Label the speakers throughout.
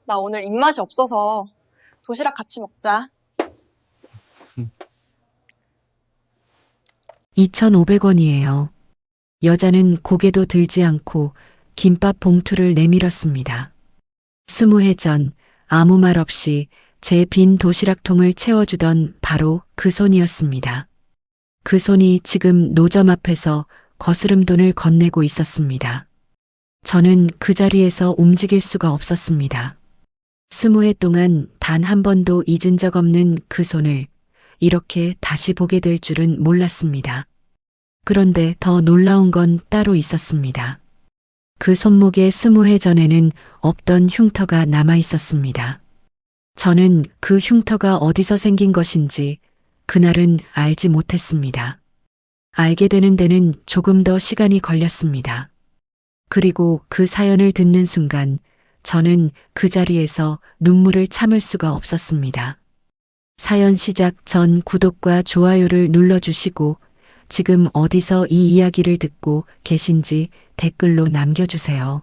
Speaker 1: 나 오늘 입맛이 없어서 도시락 같이 먹자.
Speaker 2: 2,500원이에요. 여자는 고개도 들지 않고 김밥 봉투를 내밀었습니다. 20해 전 아무 말 없이 제 빈 도시락통을 채워주던 바로 그 손이었습니다. 그 손이 지금 노점 앞에서 거스름 돈을 건네고 있었습니다. 저는 그 자리에서 움직일 수가 없었습니다. 20해 동안 단 한 번도 잊은 적 없는 그 손을 이렇게 다시 보게 될 줄은 몰랐습니다. 그런데 더 놀라운 건 따로 있었습니다. 그 손목에 20해 전에는 없던 흉터가 남아 있었습니다. 저는 그 흉터가 어디서 생긴 것인지 그날은 알지 못했습니다. 알게 되는 데는 조금 더 시간이 걸렸습니다. 그리고 그 사연을 듣는 순간 저는 그 자리에서 눈물을 참을 수가 없었습니다. 사연 시작 전 구독과 좋아요를 눌러주시고 지금 어디서 이 이야기를 듣고 계신지 댓글로 남겨주세요.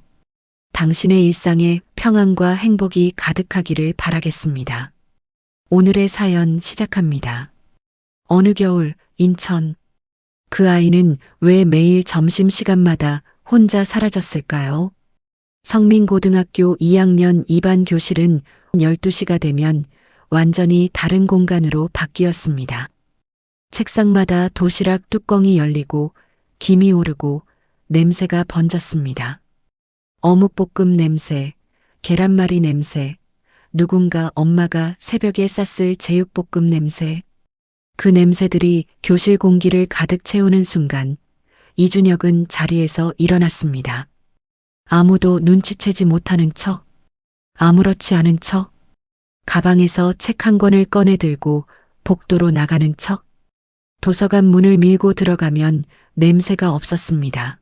Speaker 2: 당신의 일상에 평안과 행복이 가득하기를 바라겠습니다. 오늘의 사연 시작합니다. 어느 겨울 인천. 그 아이는 왜 매일 점심시간마다 혼자 사라졌을까요? 성민고등학교 2학년 2반 교실은 12시가 되면 완전히 다른 공간으로 바뀌었습니다. 책상마다 도시락 뚜껑이 열리고 김이 오르고 냄새가 번졌습니다. 어묵볶음 냄새, 계란말이 냄새, 누군가 엄마가 새벽에 쌌을 제육볶음 냄새. 그 냄새들이 교실 공기를 가득 채우는 순간 이준혁은 자리에서 일어났습니다. 아무도 눈치채지 못하는 척, 아무렇지 않은 척, 가방에서 책 한 권을 꺼내 들고 복도로 나가는 척. 도서관 문을 밀고 들어가면 냄새가 없었습니다.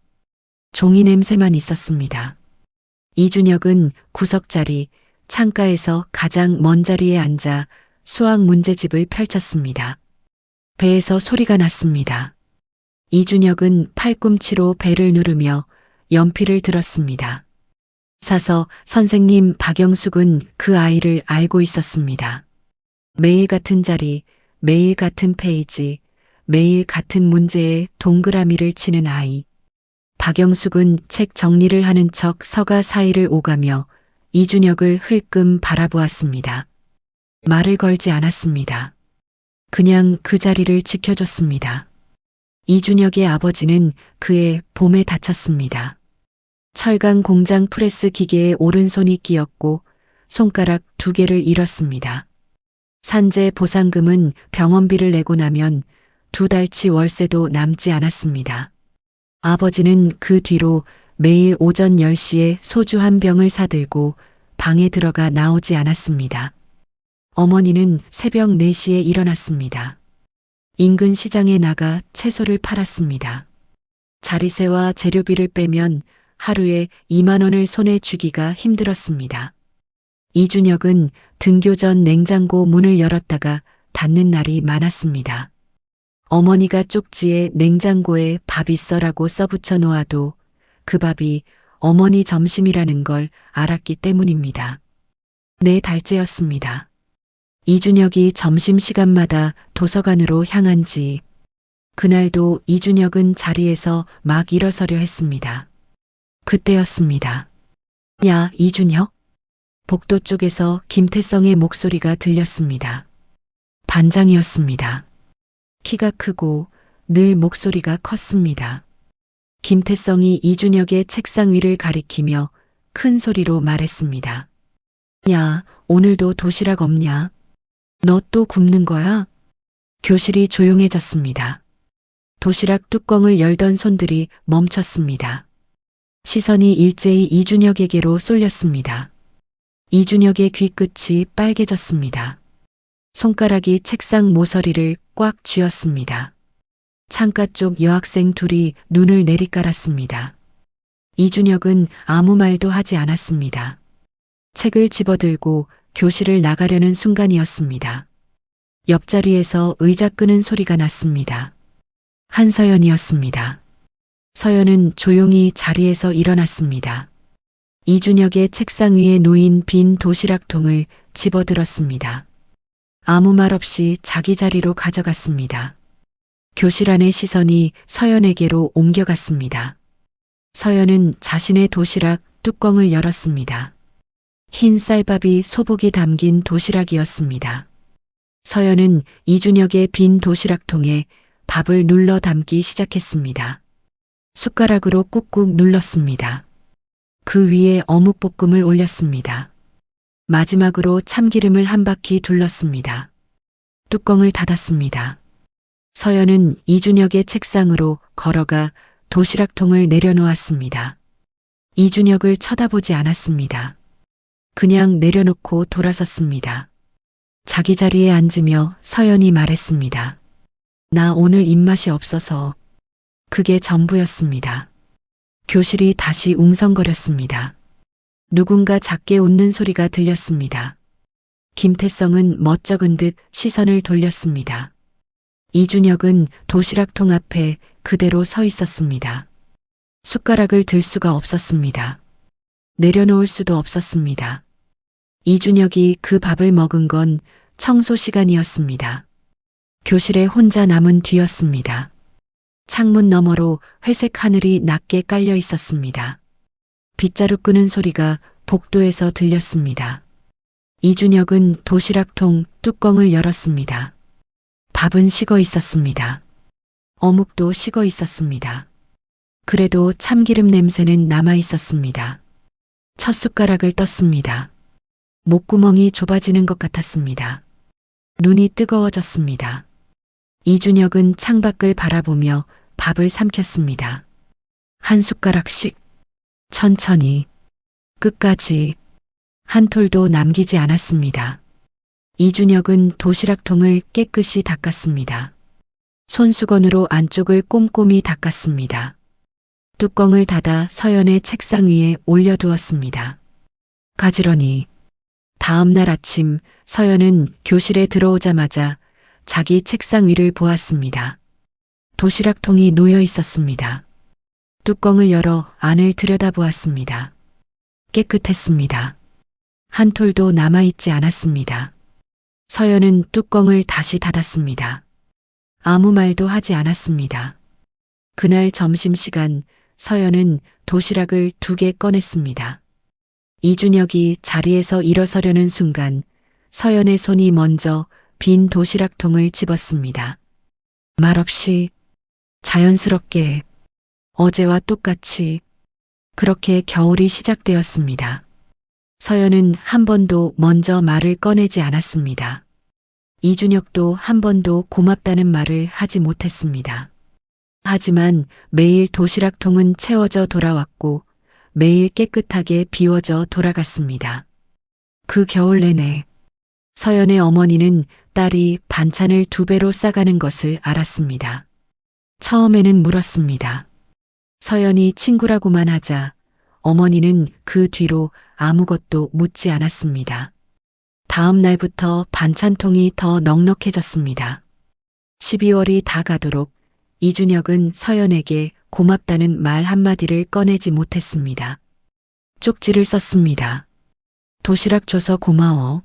Speaker 2: 종이 냄새만 있었습니다. 이준혁은 구석자리, 창가에서 가장 먼 자리에 앉아 수학 문제집을 펼쳤습니다. 배에서 소리가 났습니다. 이준혁은 팔꿈치로 배를 누르며 연필을 들었습니다. 사서 선생님 박영숙은 그 아이를 알고 있었습니다. 매일 같은 자리, 매일 같은 페이지, 매일 같은 문제에 동그라미를 치는 아이. 박영숙은 책 정리를 하는 척 서가 사이를 오가며 이준혁을 흘끔 바라보았습니다. 말을 걸지 않았습니다. 그냥 그 자리를 지켜줬습니다. 이준혁의 아버지는 그의 봄에 다쳤습니다. 철강 공장 프레스 기계에 오른손이 끼었고 손가락 2개를 잃었습니다. 산재 보상금은 병원비를 내고 나면 2달치 월세도 남지 않았습니다. 아버지는 그 뒤로 매일 오전 10시에 소주 한 병을 사들고 방에 들어가 나오지 않았습니다. 어머니는 새벽 4시에 일어났습니다. 인근 시장에 나가 채소를 팔았습니다. 자리세와 재료비를 빼면 하루에 2만 원을 손에 쥐기가 힘들었습니다. 이준혁은 등교 전 냉장고 문을 열었다가 닫는 날이 많았습니다. 어머니가 쪽지에 냉장고에 밥 있어라고 써붙여 놓아도 그 밥이 어머니 점심이라는 걸 알았기 때문입니다. 4달째였습니다. 이준혁이 점심시간마다 도서관으로 향한 지 그날도 이준혁은 자리에서 막 일어서려 했습니다. 그때였습니다. 야, 이준혁? 복도 쪽에서 김태성의 목소리가 들렸습니다. 반장이었습니다. 키가 크고 늘 목소리가 컸습니다. 김태성이 이준혁의 책상 위를 가리키며 큰 소리로 말했습니다. 야, 오늘도 도시락 없냐? 너 또 굶는 거야? 교실이 조용해졌습니다. 도시락 뚜껑을 열던 손들이 멈췄습니다. 시선이 일제히 이준혁에게로 쏠렸습니다. 이준혁의 귀끝이 빨개졌습니다. 손가락이 책상 모서리를 꽉 쥐었습니다. 창가 쪽 여학생 둘이 눈을 내리깔았습니다. 이준혁은 아무 말도 하지 않았습니다. 책을 집어들고 교실을 나가려는 순간이었습니다. 옆자리에서 의자 끄는 소리가 났습니다. 한서연이었습니다. 서연은 조용히 자리에서 일어났습니다. 이준혁의 책상 위에 놓인 빈 도시락통을 집어들었습니다. 아무 말 없이 자기 자리로 가져갔습니다. 교실 안의 시선이 서연에게로 옮겨갔습니다. 서연은 자신의 도시락 뚜껑을 열었습니다. 흰 쌀밥이 소복이 담긴 도시락이었습니다. 서연은 이준혁의 빈 도시락통에 밥을 눌러 담기 시작했습니다. 숟가락으로 꾹꾹 눌렀습니다. 그 위에 어묵볶음을 올렸습니다. 마지막으로 참기름을 한 바퀴 둘렀습니다. 뚜껑을 닫았습니다. 서연은 이준혁의 책상으로 걸어가 도시락통을 내려놓았습니다. 이준혁을 쳐다보지 않았습니다. 그냥 내려놓고 돌아섰습니다. 자기 자리에 앉으며 서연이 말했습니다. 나 오늘 입맛이 없어서. 그게 전부였습니다. 교실이 다시 웅성거렸습니다. 누군가 작게 웃는 소리가 들렸습니다. 김태성은 멋쩍은 듯 시선을 돌렸습니다. 이준혁은 도시락통 앞에 그대로 서 있었습니다. 숟가락을 들 수가 없었습니다. 내려놓을 수도 없었습니다. 이준혁이 그 밥을 먹은 건 청소 시간이었습니다. 교실에 혼자 남은 뒤였습니다. 창문 너머로 회색 하늘이 낮게 깔려 있었습니다. 빗자루 끄는 소리가 복도에서 들렸습니다. 이준혁은 도시락통 뚜껑을 열었습니다. 밥은 식어 있었습니다. 어묵도 식어 있었습니다. 그래도 참기름 냄새는 남아 있었습니다. 첫 숟가락을 떴습니다. 목구멍이 좁아지는 것 같았습니다. 눈이 뜨거워졌습니다. 이준혁은 창밖을 바라보며 밥을 삼켰습니다. 한 숟가락씩, 천천히, 끝까지, 한 톨도 남기지 않았습니다. 이준혁은 도시락통을 깨끗이 닦았습니다. 손수건으로 안쪽을 꼼꼼히 닦았습니다. 뚜껑을 닫아 서연의 책상 위에 올려두었습니다. 가지런히. 다음 날 아침 서연은 교실에 들어오자마자 자기 책상 위를 보았습니다. 도시락통이 놓여 있었습니다. 뚜껑을 열어 안을 들여다보았습니다. 깨끗했습니다. 한 톨도 남아있지 않았습니다. 서연은 뚜껑을 다시 닫았습니다. 아무 말도 하지 않았습니다. 그날 점심시간 서연은 도시락을 2개 꺼냈습니다. 이준혁이 자리에서 일어서려는 순간 서연의 손이 먼저 빈 도시락통을 집었습니다. 말없이 자연스럽게 어제와 똑같이 그렇게 겨울이 시작되었습니다. 서연은 한 번도 먼저 말을 꺼내지 않았습니다. 이준혁도 한 번도 고맙다는 말을 하지 못했습니다. 하지만 매일 도시락통은 채워져 돌아왔고 매일 깨끗하게 비워져 돌아갔습니다. 그 겨울 내내 서연의 어머니는 딸이 반찬을 2배로 싸가는 것을 알았습니다. 처음에는 물었습니다. 서연이 친구라고만 하자 어머니는 그 뒤로 아무것도 묻지 않았습니다. 다음 날부터 반찬통이 더 넉넉해졌습니다. 12월이 다 가도록 이준혁은 서연에게 고맙다는 말 한마디를 꺼내지 못했습니다. 쪽지를 썼습니다. 도시락 줘서 고마워.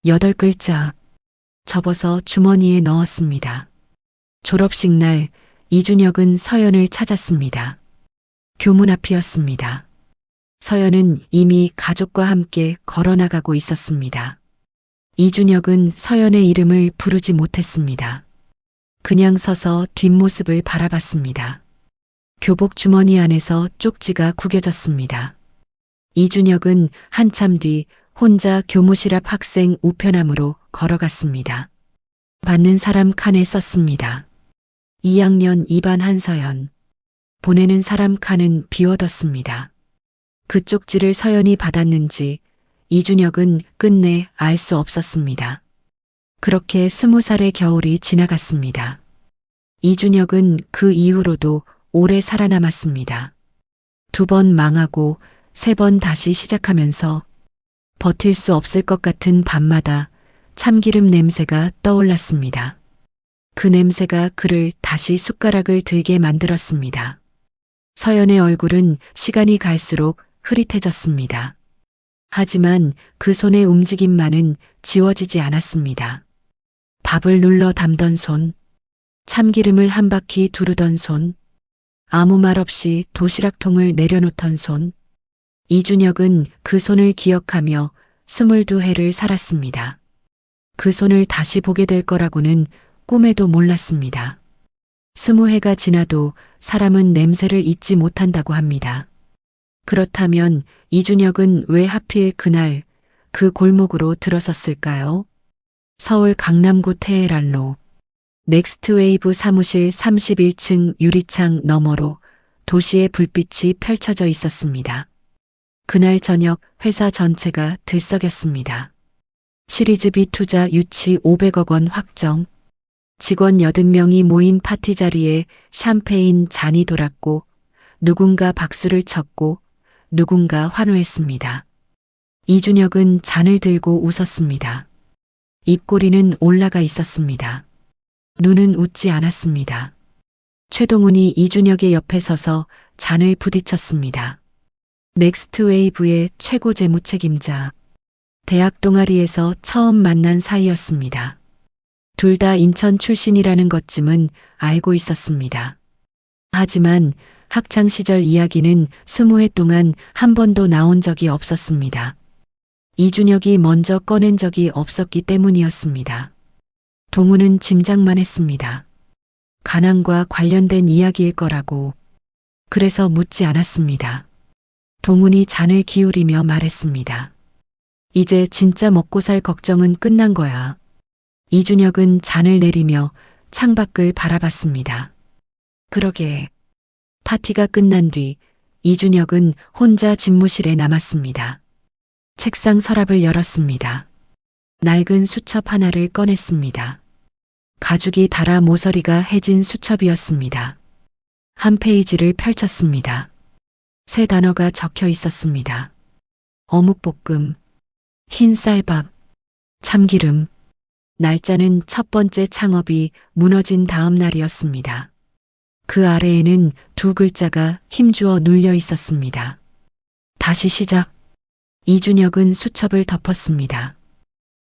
Speaker 2: 8글자. 접어서 주머니에 넣었습니다. 졸업식 날 이준혁은 서연을 찾았습니다. 교문 앞이었습니다. 서연은 이미 가족과 함께 걸어나가고 있었습니다. 이준혁은 서연의 이름을 부르지 못했습니다. 그냥 서서 뒷모습을 바라봤습니다. 교복 주머니 안에서 쪽지가 구겨졌습니다. 이준혁은 한참 뒤 혼자 교무실 앞 학생 우편함으로 걸어갔습니다. 받는 사람 칸에 썼습니다. 2학년 2반 한서연. 보내는 사람 칸은 비워뒀습니다. 그 쪽지를 서연이 받았는지 이준혁은 끝내 알 수 없었습니다. 그렇게 20살의 겨울이 지나갔습니다. 이준혁은 그 이후로도 오래 살아남았습니다. 2번 망하고 3번 다시 시작하면서 버틸 수 없을 것 같은 밤마다 참기름 냄새가 떠올랐습니다. 그 냄새가 그를 다시 숟가락을 들게 만들었습니다. 서연의 얼굴은 시간이 갈수록 흐릿해졌습니다. 하지만 그 손의 움직임만은 지워지지 않았습니다. 밥을 눌러 담던 손, 참기름을 한 바퀴 두르던 손, 아무 말 없이 도시락통을 내려놓던 손. 이준혁은 그 손을 기억하며 22해를 살았습니다. 그 손을 다시 보게 될 거라고는 꿈에도 몰랐습니다. 20해가 지나도 사람은 냄새를 잊지 못한다고 합니다. 그렇다면 이준혁은 왜 하필 그날 그 골목으로 들어섰을까요? 서울 강남구 테헤란로 넥스트웨이브 사무실 31층 유리창 너머로 도시의 불빛이 펼쳐져 있었습니다. 그날 저녁 회사 전체가 들썩였습니다. 시리즈비 투자 유치 500억 원 확정. 직원 80명이 모인 파티 자리에 샴페인 잔이 돌았고 누군가 박수를 쳤고 누군가 환호했습니다. 이준혁은 잔을 들고 웃었습니다. 입꼬리는 올라가 있었습니다. 눈은 웃지 않았습니다. 최동훈이 이준혁의 옆에 서서 잔을 부딪혔습니다. 넥스트웨이브의 최고 재무 책임자. 대학 동아리에서 처음 만난 사이였습니다. 둘 다 인천 출신이라는 것쯤은 알고 있었습니다. 하지만 학창 시절 이야기는 20해 동안 한 번도 나온 적이 없었습니다. 이준혁이 먼저 꺼낸 적이 없었기 때문이었습니다. 동훈은 짐작만 했습니다. 가난과 관련된 이야기일 거라고. 그래서 묻지 않았습니다. 동훈이 잔을 기울이며 말했습니다. 이제 진짜 먹고 살 걱정은 끝난 거야. 이준혁은 잔을 내리며 창밖을 바라봤습니다. 그러게. 파티가 끝난 뒤 이준혁은 혼자 집무실에 남았습니다. 책상 서랍을 열었습니다. 낡은 수첩 하나를 꺼냈습니다. 가죽이 달아 모서리가 해진 수첩이었습니다. 한 페이지를 펼쳤습니다. 세 단어가 적혀 있었습니다. 어묵볶음, 흰 쌀밥, 참기름. 날짜는 첫 번째 창업이 무너진 다음 날이었습니다. 그 아래에는 두 글자가 힘주어 눌려 있었습니다. 다시 시작. 이준혁은 수첩을 덮었습니다.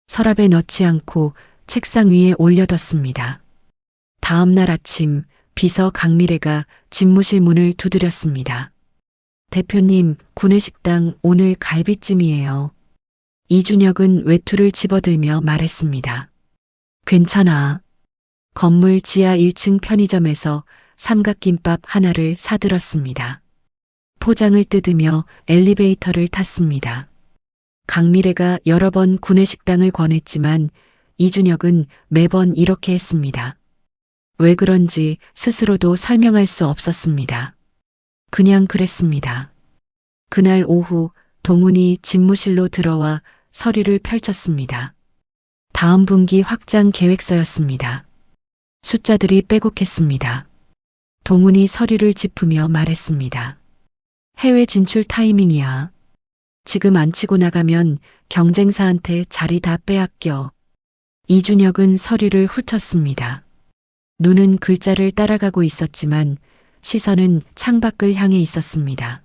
Speaker 2: 서랍에 넣지 않고 책상 위에 올려뒀습니다. 다음 날 아침 비서 강미래가 집무실 문을 두드렸습니다. 대표님, 구내식당 오늘 갈비찜이에요. 이준혁은 외투를 집어들며 말했습니다. 괜찮아. 건물 지하 1층 편의점에서 삼각김밥 하나를 사들었습니다. 포장을 뜯으며 엘리베이터를 탔습니다. 강미래가 여러 번 구내식당을 권했지만 이준혁은 매번 이렇게 했습니다. 왜 그런지 스스로도 설명할 수 없었습니다. 그냥 그랬습니다. 그날 오후 동훈이 집무실로 들어와 서류를 펼쳤습니다. 다음 분기 확장 계획서였습니다. 숫자들이 빼곡했습니다. 동훈이 서류를 짚으며 말했습니다. 해외 진출 타이밍이야. 지금 안 치고 나가면 경쟁사한테 자리 다 빼앗겨. 이준혁은 서류를 훑었습니다. 눈은 글자를 따라가고 있었지만 시선은 창밖을 향해 있었습니다.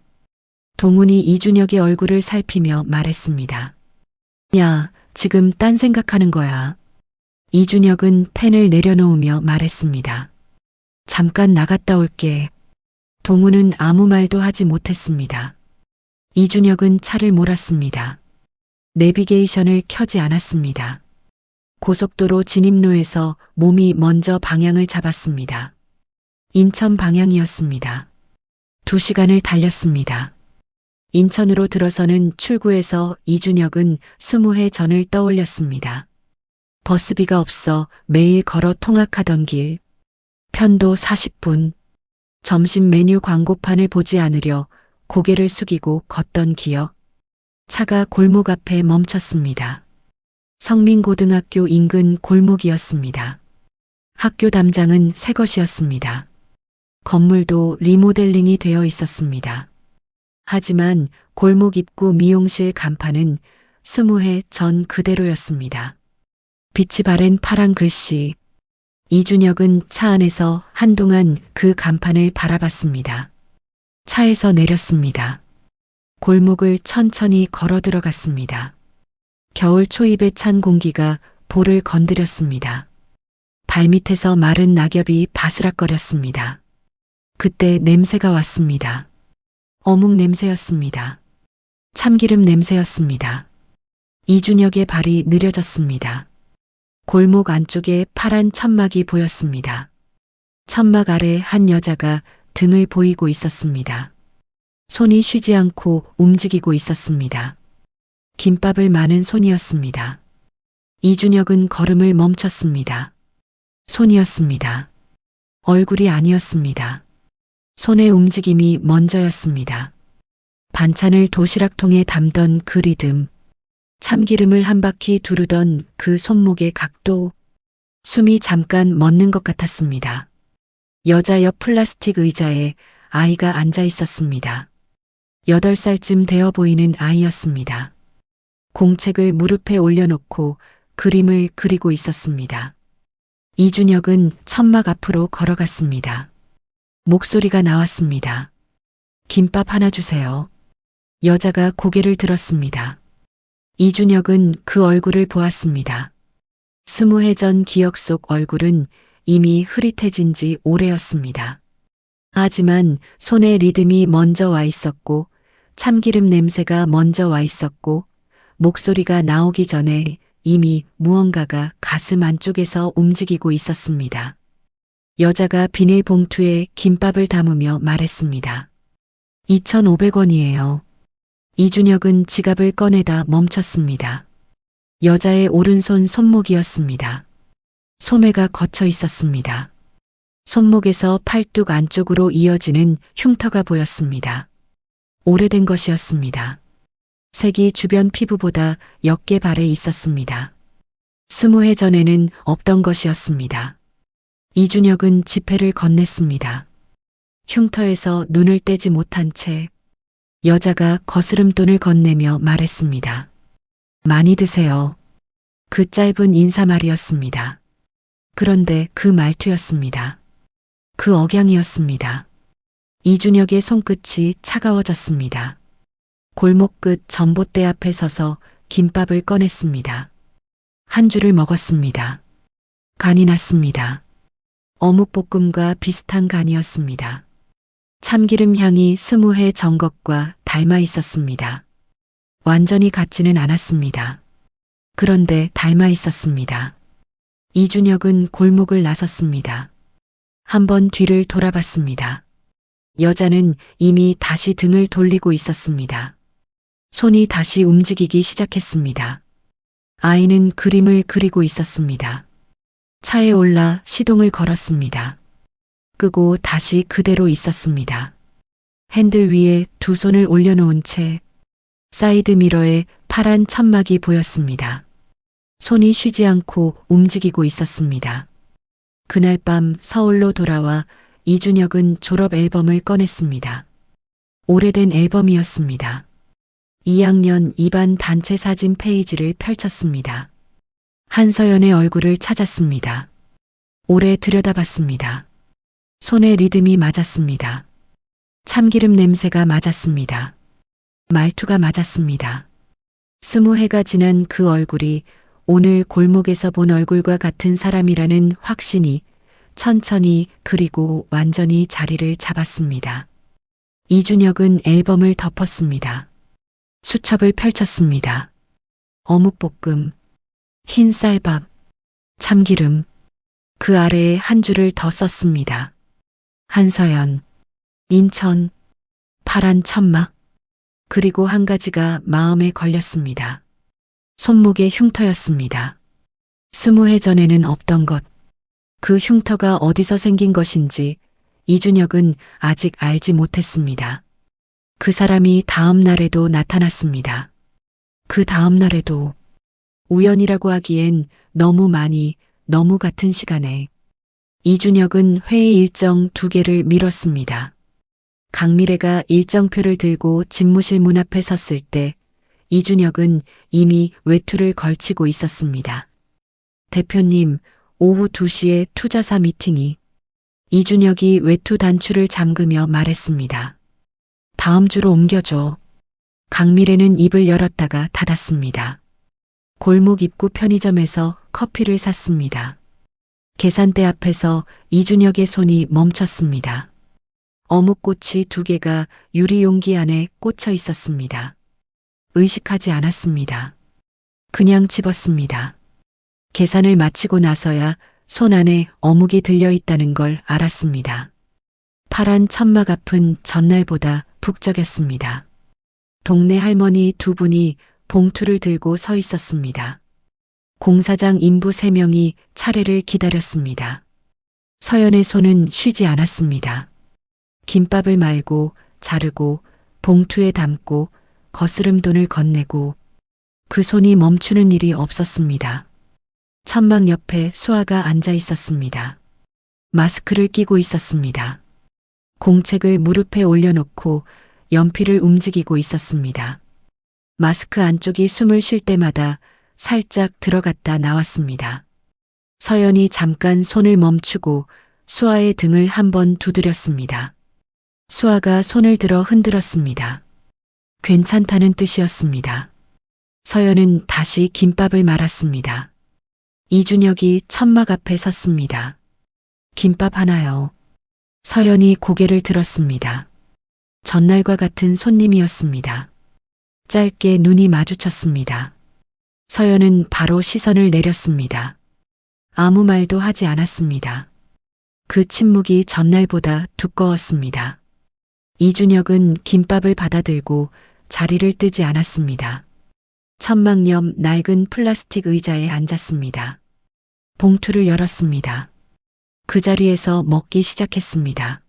Speaker 2: 동훈이 이준혁의 얼굴을 살피며 말했습니다. 야, 지금 딴 생각하는 거야. 이준혁은 펜을 내려놓으며 말했습니다. 잠깐 나갔다 올게. 동훈은 아무 말도 하지 못했습니다. 이준혁은 차를 몰았습니다. 내비게이션을 켜지 않았습니다. 고속도로 진입로에서 몸이 먼저 방향을 잡았습니다. 인천 방향이었습니다. 2시간을 달렸습니다. 인천으로 들어서는 출구에서 이준혁은 20해 전을 떠올렸습니다. 버스비가 없어 매일 걸어 통학하던 길. 편도 40분. 점심 메뉴 광고판을 보지 않으려 고개를 숙이고 걷던 기억. 차가 골목 앞에 멈췄습니다. 성민고등학교 인근 골목이었습니다. 학교 담장은 새 것이었습니다. 건물도 리모델링이 되어 있었습니다. 하지만 골목 입구 미용실 간판은 20해 전 그대로였습니다. 빛이 바랜 파란 글씨. 이준혁은 차 안에서 한동안 그 간판을 바라봤습니다. 차에서 내렸습니다. 골목을 천천히 걸어 들어갔습니다. 겨울 초입에 찬 공기가 볼을 건드렸습니다. 발밑에서 마른 낙엽이 바스락거렸습니다. 그때 냄새가 왔습니다. 어묵 냄새였습니다. 참기름 냄새였습니다. 이준혁의 발이 느려졌습니다. 골목 안쪽에 파란 천막이 보였습니다. 천막 아래 한 여자가 등을 보이고 있었습니다. 손이 쉬지 않고 움직이고 있었습니다. 김밥을 마는 손이었습니다. 이준혁은 걸음을 멈췄습니다. 손이었습니다. 얼굴이 아니었습니다. 손의 움직임이 먼저였습니다. 반찬을 도시락통에 담던 그 리듬, 참기름을 한 바퀴 두르던 그 손목의 각도, 숨이 잠깐 멎는 것 같았습니다. 여자 옆 플라스틱 의자에 아이가 앉아 있었습니다. 8살쯤 되어 보이는 아이였습니다. 공책을 무릎에 올려놓고 그림을 그리고 있었습니다. 이준혁은 천막 앞으로 걸어갔습니다. 목소리가 나왔습니다. 김밥 하나 주세요. 여자가 고개를 들었습니다. 이준혁은 그 얼굴을 보았습니다. 20해 전 기억 속 얼굴은 이미 흐릿해진 지 오래였습니다. 하지만 손의 리듬이 먼저 와 있었고, 참기름 냄새가 먼저 와 있었고, 목소리가 나오기 전에 이미 무언가가 가슴 안쪽에서 움직이고 있었습니다. 여자가 비닐봉투에 김밥을 담으며 말했습니다. 2,500원이에요. 이준혁은 지갑을 꺼내다 멈췄습니다. 여자의 오른손 손목이었습니다. 소매가 거쳐 있었습니다. 손목에서 팔뚝 안쪽으로 이어지는 흉터가 보였습니다. 오래된 것이었습니다. 색이 주변 피부보다 옅게 발해 있었습니다. 20해 전에는 없던 것이었습니다. 이준혁은 지폐를 건넸습니다. 흉터에서 눈을 떼지 못한 채 여자가 거스름돈을 건네며 말했습니다. 많이 드세요. 그 짧은 인사말이었습니다. 그런데 그 말투였습니다. 그 억양이었습니다. 이준혁의 손끝이 차가워졌습니다. 골목 끝 전봇대 앞에 서서 김밥을 꺼냈습니다. 한 줄을 먹었습니다. 간이 났습니다. 어묵볶음과 비슷한 간이었습니다. 참기름 향이 20해 전 것과 닮아 있었습니다. 완전히 같지는 않았습니다. 그런데 닮아 있었습니다. 이준혁은 골목을 나섰습니다. 한번 뒤를 돌아봤습니다. 여자는 이미 다시 등을 돌리고 있었습니다. 손이 다시 움직이기 시작했습니다. 아이는 그림을 그리고 있었습니다. 차에 올라 시동을 걸었습니다. 끄고 다시 그대로 있었습니다. 핸들 위에 두 손을 올려놓은 채 사이드 미러에 파란 천막이 보였습니다. 손이 쉬지 않고 움직이고 있었습니다. 그날 밤 서울로 돌아와 이준혁은 졸업 앨범을 꺼냈습니다. 오래된 앨범이었습니다. 2학년 2반 단체 사진 페이지를 펼쳤습니다. 한서연의 얼굴을 찾았습니다. 오래 들여다봤습니다. 손의 리듬이 맞았습니다. 참기름 냄새가 맞았습니다. 말투가 맞았습니다. 20해가 지난 그 얼굴이 오늘 골목에서 본 얼굴과 같은 사람이라는 확신이 천천히 그리고 완전히 자리를 잡았습니다. 이준혁은 앨범을 덮었습니다. 수첩을 펼쳤습니다. 어묵볶음, 흰 쌀밥, 참기름, 그 아래에 한 줄을 더 썼습니다. 한서연, 인천, 파란 천막, 그리고 한 가지가 마음에 걸렸습니다. 손목의 흉터였습니다. 20해 전에는 없던 것, 그 흉터가 어디서 생긴 것인지 이준혁은 아직 알지 못했습니다. 그 사람이 다음 날에도 나타났습니다. 그 다음 날에도 우연이라고 하기엔 너무 많이, 너무 같은 시간에 이준혁은 회의 일정 2개를 미뤘습니다. 강미래가 일정표를 들고 집무실 문 앞에 섰을 때 이준혁은 이미 외투를 걸치고 있었습니다. 대표님, 오후 2시에 투자사 미팅이. 이준혁이 외투 단추를 잠그며 말했습니다. 다음 주로 옮겨줘. 강미래는 입을 열었다가 닫았습니다. 골목 입구 편의점에서 커피를 샀습니다. 계산대 앞에서 이준혁의 손이 멈췄습니다. 어묵꼬치 2개가 유리 용기 안에 꽂혀 있었습니다. 의식하지 않았습니다. 그냥 집었습니다. 계산을 마치고 나서야 손 안에 어묵이 들려 있다는 걸 알았습니다. 파란 천막 앞은 전날보다 북적였습니다. 동네 할머니 2분이 봉투를 들고 서 있었습니다. 공사장 인부 3명이 차례를 기다렸습니다. 서연의 손은 쉬지 않았습니다. 김밥을 말고 자르고 봉투에 담고 거스름 돈을 건네고 그 손이 멈추는 일이 없었습니다. 천막 옆에 수아가 앉아 있었습니다. 마스크를 끼고 있었습니다. 공책을 무릎에 올려놓고 연필을 움직이고 있었습니다. 마스크 안쪽이 숨을 쉴 때마다 살짝 들어갔다 나왔습니다. 서연이 잠깐 손을 멈추고 수아의 등을 한번 두드렸습니다. 수아가 손을 들어 흔들었습니다. 괜찮다는 뜻이었습니다. 서연은 다시 김밥을 말았습니다. 이준혁이 천막 앞에 섰습니다. 김밥 하나요. 서연이 고개를 들었습니다. 전날과 같은 손님이었습니다. 짧게 눈이 마주쳤습니다. 서연은 바로 시선을 내렸습니다. 아무 말도 하지 않았습니다. 그 침묵이 전날보다 두꺼웠습니다. 이준혁은 김밥을 받아들고 자리를 뜨지 않았습니다. 천막 옆 낡은 플라스틱 의자에 앉았습니다. 봉투를 열었습니다. 그 자리에서 먹기 시작했습니다.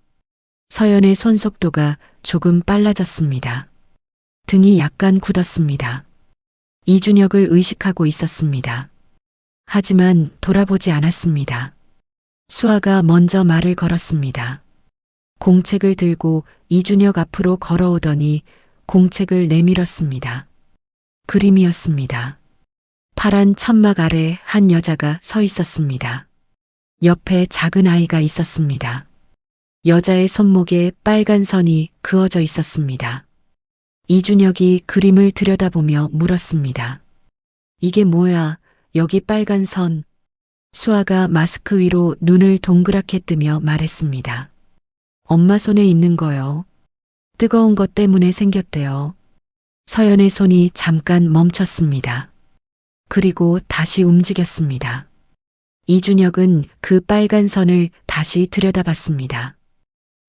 Speaker 2: 서연의 손속도가 조금 빨라졌습니다. 등이 약간 굳었습니다. 이준혁을 의식하고 있었습니다. 하지만 돌아보지 않았습니다. 수아가 먼저 말을 걸었습니다. 공책을 들고 이준혁 앞으로 걸어오더니 공책을 내밀었습니다. 그림이었습니다. 파란 천막 아래 한 여자가 서 있었습니다. 옆에 작은 아이가 있었습니다. 여자의 손목에 빨간 선이 그어져 있었습니다. 이준혁이 그림을 들여다보며 물었습니다. 이게 뭐야? 여기 빨간 선. 수아가 마스크 위로 눈을 동그랗게 뜨며 말했습니다. 엄마 손에 있는 거요. 뜨거운 것 때문에 생겼대요. 서연의 손이 잠깐 멈췄습니다. 그리고 다시 움직였습니다. 이준혁은 그 빨간 선을 다시 들여다봤습니다.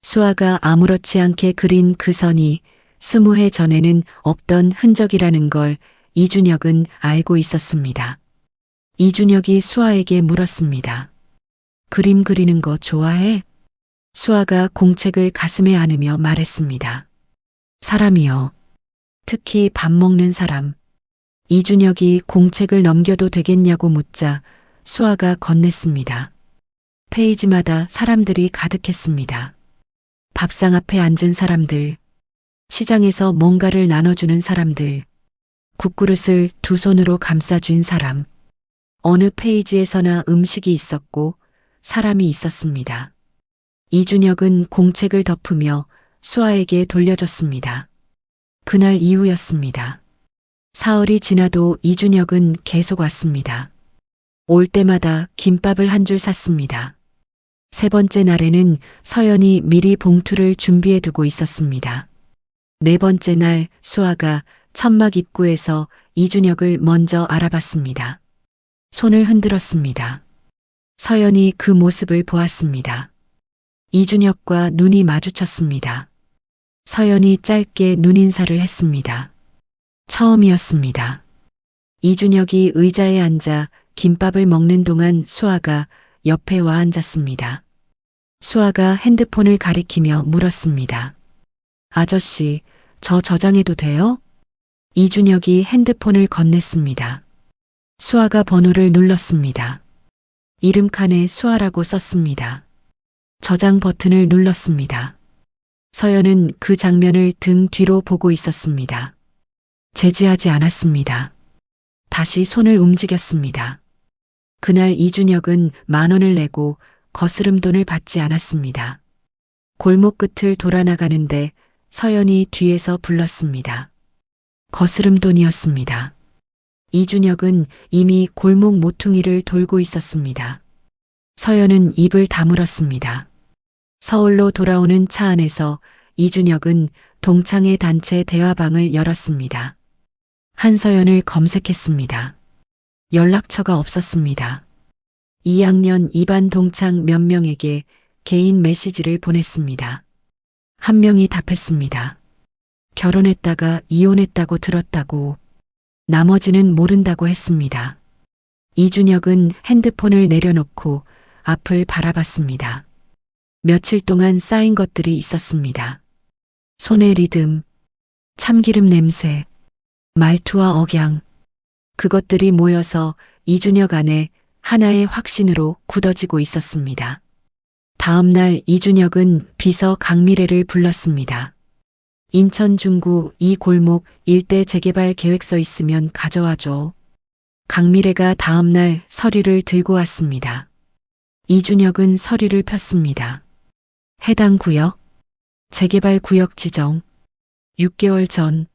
Speaker 2: 수아가 아무렇지 않게 그린 그 선이 20해 전에는 없던 흔적이라는 걸 이준혁은 알고 있었습니다. 이준혁이 수아에게 물었습니다. 그림 그리는 거 좋아해? 수아가 공책을 가슴에 안으며 말했습니다. 사람이요. 특히 밥 먹는 사람. 이준혁이 공책을 넘겨도 되겠냐고 묻자 수아가 건넸습니다. 페이지마다 사람들이 가득했습니다. 밥상 앞에 앉은 사람들, 시장에서 뭔가를 나눠주는 사람들, 국그릇을 두 손으로 감싸준 사람, 어느 페이지에서나 음식이 있었고 사람이 있었습니다. 이준혁은 공책을 덮으며 수아에게 돌려줬습니다. 그날 이후였습니다. 사흘이 지나도 이준혁은 계속 왔습니다. 올 때마다 김밥을 한 줄 샀습니다. 세 번째 날에는 서연이 미리 봉투를 준비해 두고 있었습니다. 네 번째 날 수아가 천막 입구에서 이준혁을 먼저 알아봤습니다. 손을 흔들었습니다. 서연이 그 모습을 보았습니다. 이준혁과 눈이 마주쳤습니다. 서연이 짧게 눈인사를 했습니다. 처음이었습니다. 이준혁이 의자에 앉아 김밥을 먹는 동안 수아가 옆에 와 앉았습니다. 수아가 핸드폰을 가리키며 물었습니다. 아저씨, 저 저장해도 돼요? 이준혁이 핸드폰을 건넸습니다. 수아가 번호를 눌렀습니다. 이름 칸에 수아라고 썼습니다. 저장 버튼을 눌렀습니다. 서연은 그 장면을 등 뒤로 보고 있었습니다. 제지하지 않았습니다. 다시 손을 움직였습니다. 그날 이준혁은 10,000원을 내고 거스름 돈을 받지 않았습니다. 골목 끝을 돌아 나가는데 서연이 뒤에서 불렀습니다. 거스름 돈이었습니다. 이준혁은 이미 골목 모퉁이를 돌고 있었습니다. 서연은 입을 다물었습니다. 서울로 돌아오는 차 안에서 이준혁은 동창회 단체 대화방을 열었습니다. 한서연을 검색했습니다. 연락처가 없었습니다. 2학년 2반 동창 몇 명에게 개인 메시지를 보냈습니다. 한 명이 답했습니다. 결혼했다가 이혼했다고 들었다고. 나머지는 모른다고 했습니다. 이준혁은 핸드폰을 내려놓고 앞을 바라봤습니다. 며칠 동안 쌓인 것들이 있었습니다. 손의 리듬, 참기름 냄새, 말투와 억양. 그것들이 모여서 이준혁 안에 하나의 확신으로 굳어지고 있었습니다. 다음 날 이준혁은 비서 강미래를 불렀습니다. 인천 중구 이 골목 일대 재개발 계획서 있으면 가져와줘. 강미래가 다음 날 서류를 들고 왔습니다. 이준혁은 서류를 폈습니다. 해당 구역, 재개발 구역 지정, 6개월 전,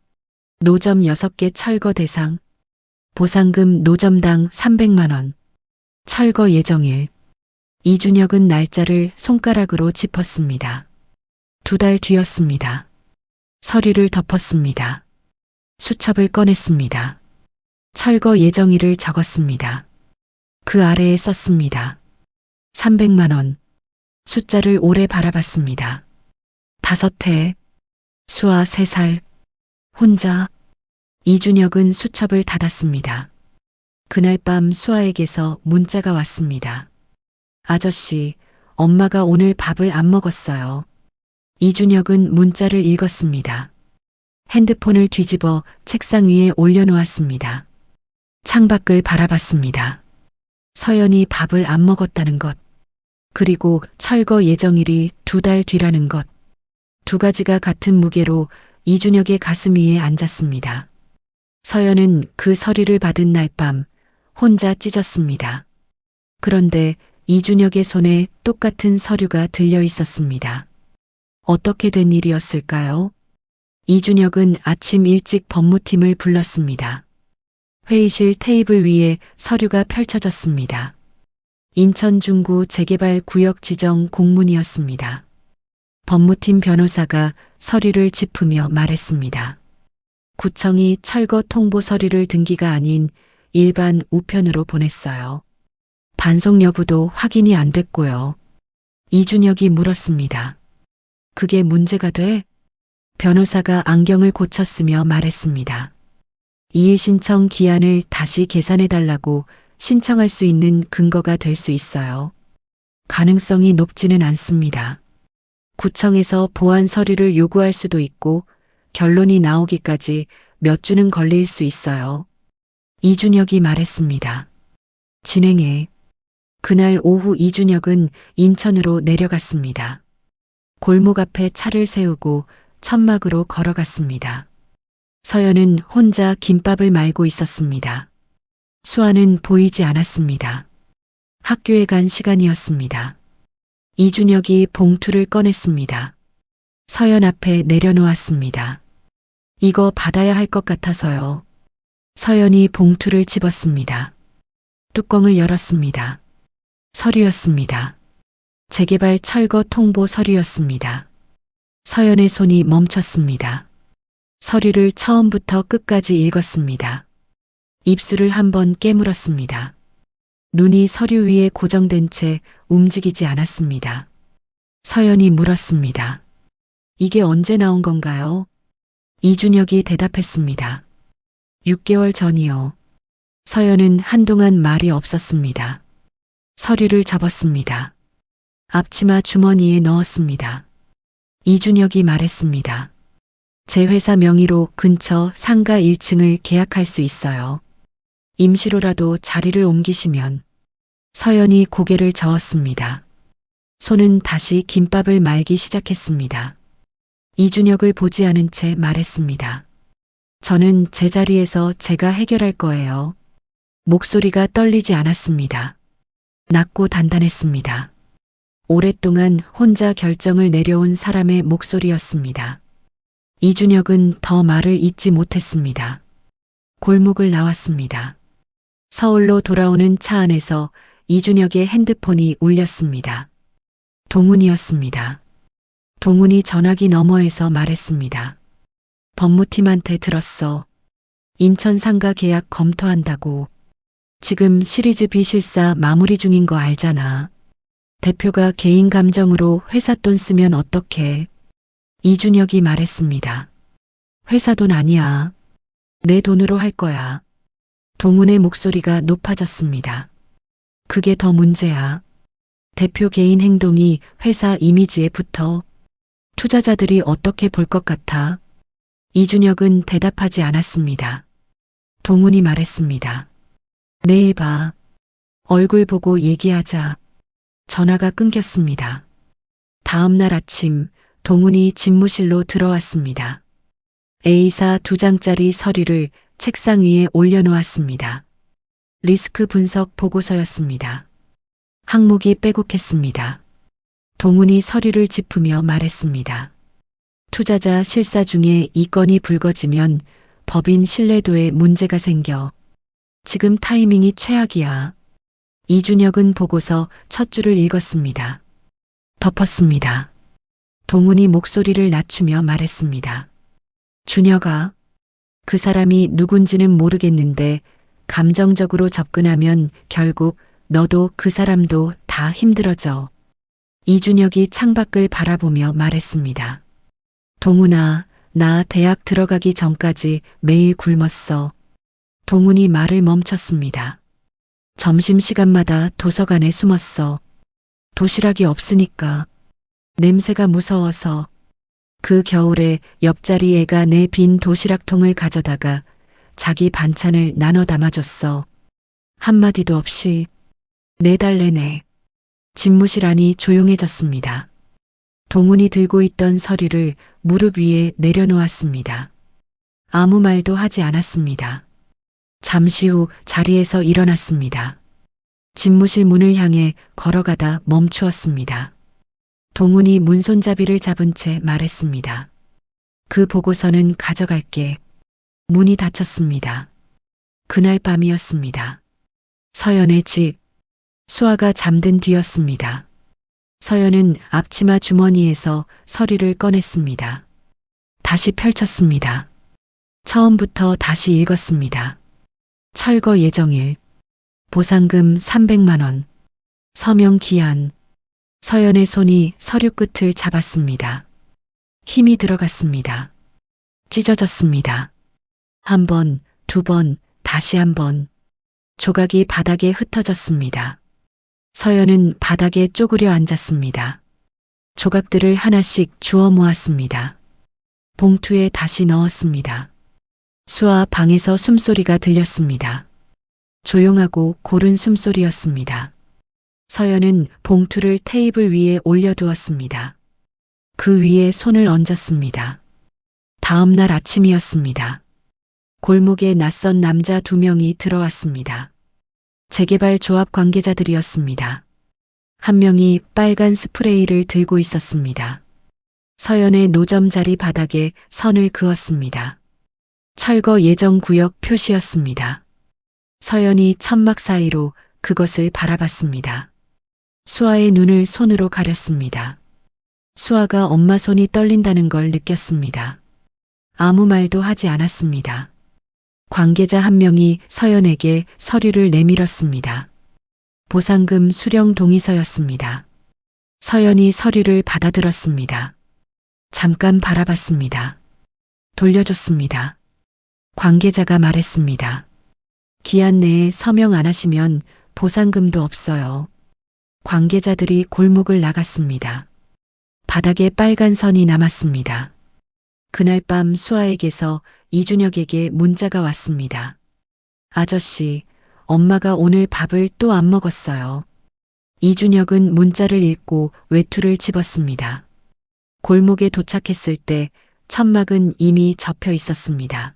Speaker 2: 노점 6개 철거 대상, 보상금 노점당 300만 원, 철거 예정일. 이준혁은 날짜를 손가락으로 짚었습니다. 2달 뒤였습니다. 서류를 덮었습니다. 수첩을 꺼냈습니다. 철거 예정일을 적었습니다. 그 아래에 썼습니다. 300만 원. 숫자를 오래 바라봤습니다. 5해, 수아 3살, 혼자. 이준혁은 수첩을 닫았습니다. 그날 밤 수아에게서 문자가 왔습니다. 아저씨, 엄마가 오늘 밥을 안 먹었어요. 이준혁은 문자를 읽었습니다. 핸드폰을 뒤집어 책상 위에 올려놓았습니다. 창밖을 바라봤습니다. 서연이 밥을 안 먹었다는 것, 그리고 철거 예정일이 2달 뒤라는 것. 2가지가 같은 무게로 이준혁의 가슴 위에 앉았습니다. 서연은 그 서류를 받은 날 밤 혼자 찢었습니다. 그런데 이준혁의 손에 똑같은 서류가 들려 있었습니다. 어떻게 된 일이었을까요? 이준혁은 아침 일찍 법무팀을 불렀습니다. 회의실 테이블 위에 서류가 펼쳐졌습니다. 인천 중구 재개발 구역 지정 공문이었습니다. 법무팀 변호사가 서류를 짚으며 말했습니다. 구청이 철거 통보 서류를 등기가 아닌 일반 우편으로 보냈어요. 반송 여부도 확인이 안 됐고요. 이준혁이 물었습니다. 그게 문제가 돼? 변호사가 안경을 고쳤으며 말했습니다. 이의 신청 기한을 다시 계산해달라고 신청할 수 있는 근거가 될 수 있어요. 가능성이 높지는 않습니다. 구청에서 보완 서류를 요구할 수도 있고 결론이 나오기까지 몇 주는 걸릴 수 있어요. 이준혁이 말했습니다. 진행해. 그날 오후 이준혁은 인천으로 내려갔습니다. 골목 앞에 차를 세우고 천막으로 걸어갔습니다. 서연은 혼자 김밥을 말고 있었습니다. 수아는 보이지 않았습니다. 학교에 간 시간이었습니다. 이준혁이 봉투를 꺼냈습니다. 서연 앞에 내려놓았습니다. 이거 받아야 할 것 같아서요. 서연이 봉투를 집었습니다. 뚜껑을 열었습니다. 서류였습니다. 재개발 철거 통보 서류였습니다. 서연의 손이 멈췄습니다. 서류를 처음부터 끝까지 읽었습니다. 입술을 한번 깨물었습니다. 눈이 서류 위에 고정된 채 움직이지 않았습니다. 서연이 물었습니다. 이게 언제 나온 건가요? 이준혁이 대답했습니다. 6개월 전이요. 서연은 한동안 말이 없었습니다. 서류를 접었습니다. 앞치마 주머니에 넣었습니다. 이준혁이 말했습니다. 제 회사 명의로 근처 상가 1층을 계약할 수 있어요. 임시로라도 자리를 옮기시면. 서연이 고개를 저었습니다. 손은 다시 김밥을 말기 시작했습니다. 이준혁을 보지 않은 채 말했습니다. 저는 제 자리에서 제가 해결할 거예요. 목소리가 떨리지 않았습니다. 낮고 단단했습니다. 오랫동안 혼자 결정을 내려온 사람의 목소리였습니다. 이준혁은 더 말을 잇지 못했습니다. 골목을 나왔습니다. 서울로 돌아오는 차 안에서 이준혁의 핸드폰이 울렸습니다. 동훈이었습니다. 동훈이 전화기 너머에서 말했습니다. 법무팀한테 들었어. 인천 상가 계약 검토한다고. 지금 시리즈 B 실사 마무리 중인 거 알잖아. 대표가 개인 감정으로 회사 돈 쓰면 어떡해. 이준혁이 말했습니다. 회사 돈 아니야. 내 돈으로 할 거야. 동훈의 목소리가 높아졌습니다. 그게 더 문제야. 대표 개인 행동이 회사 이미지에 붙어. 투자자들이 어떻게 볼 것 같아? 이준혁은 대답하지 않았습니다. 동훈이 말했습니다. 내일 봐. 얼굴 보고 얘기하자. 전화가 끊겼습니다. 다음 날 아침 동훈이 집무실로 들어왔습니다. A사 2장짜리 서류를 책상 위에 올려놓았습니다. 리스크 분석 보고서였습니다. 항목이 빼곡했습니다. 동훈이 서류를 짚으며 말했습니다. 투자자 실사 중에 이 건이 불거지면 법인 신뢰도에 문제가 생겨. 지금 타이밍이 최악이야. 이준혁은 보고서 첫 줄을 읽었습니다. 덮었습니다. 동훈이 목소리를 낮추며 말했습니다. 준혁아, 그 사람이 누군지는 모르겠는데 감정적으로 접근하면 결국 너도 그 사람도 다 힘들어져. 이준혁이 창밖을 바라보며 말했습니다. 동훈아, 나 대학 들어가기 전까지 매일 굶었어. 동훈이 말을 멈췄습니다. 점심시간마다 도서관에 숨었어. 도시락이 없으니까. 냄새가 무서워서. 그 겨울에 옆자리 애가 내 빈 도시락통을 가져다가 자기 반찬을 나눠 담아줬어. 한마디도 없이 4달 내내. 집무실 안이 조용해졌습니다. 동훈이 들고 있던 서류를 무릎 위에 내려놓았습니다. 아무 말도 하지 않았습니다. 잠시 후 자리에서 일어났습니다. 집무실 문을 향해 걸어가다 멈추었습니다. 동훈이 문손잡이를 잡은 채 말했습니다. 그 보고서는 가져갈게. 문이 닫혔습니다. 그날 밤이었습니다. 서연의 집. 수아가 잠든 뒤였습니다. 서연은 앞치마 주머니에서 서류를 꺼냈습니다. 다시 펼쳤습니다. 처음부터 다시 읽었습니다. 철거 예정일. 보상금 300만 원. 서명 기한. 서연의 손이 서류 끝을 잡았습니다. 힘이 들어갔습니다. 찢어졌습니다. 1번, 2번, 다시 1번. 조각이 바닥에 흩어졌습니다. 서연은 바닥에 쪼그려 앉았습니다. 조각들을 하나씩 주워 모았습니다. 봉투에 다시 넣었습니다. 수아 방에서 숨소리가 들렸습니다. 조용하고 고른 숨소리였습니다. 서연은 봉투를 테이블 위에 올려두었습니다. 그 위에 손을 얹었습니다. 다음 날 아침이었습니다. 골목에 낯선 남자 2명이 들어왔습니다. 재개발 조합 관계자들이었습니다. 한 명이 빨간 스프레이를 들고 있었습니다. 서연의 노점 자리 바닥에 선을 그었습니다. 철거 예정 구역 표시였습니다. 서연이 천막 사이로 그것을 바라봤습니다. 수아의 눈을 손으로 가렸습니다. 수아가 엄마 손이 떨린다는 걸 느꼈습니다. 아무 말도 하지 않았습니다. 관계자 한 명이 서연에게 서류를 내밀었습니다. 보상금 수령 동의서였습니다. 서연이 서류를 받아들었습니다. 잠깐 바라봤습니다. 돌려줬습니다. 관계자가 말했습니다. 기한 내에 서명 안 하시면 보상금도 없어요. 관계자들이 골목을 나갔습니다. 바닥에 빨간 선이 남았습니다. 그날 밤 수아에게서 이준혁에게 문자가 왔습니다. 아저씨, 엄마가 오늘 밥을 또 안 먹었어요. 이준혁은 문자를 읽고 외투를 집었습니다. 골목에 도착했을 때 천막은 이미 접혀 있었습니다.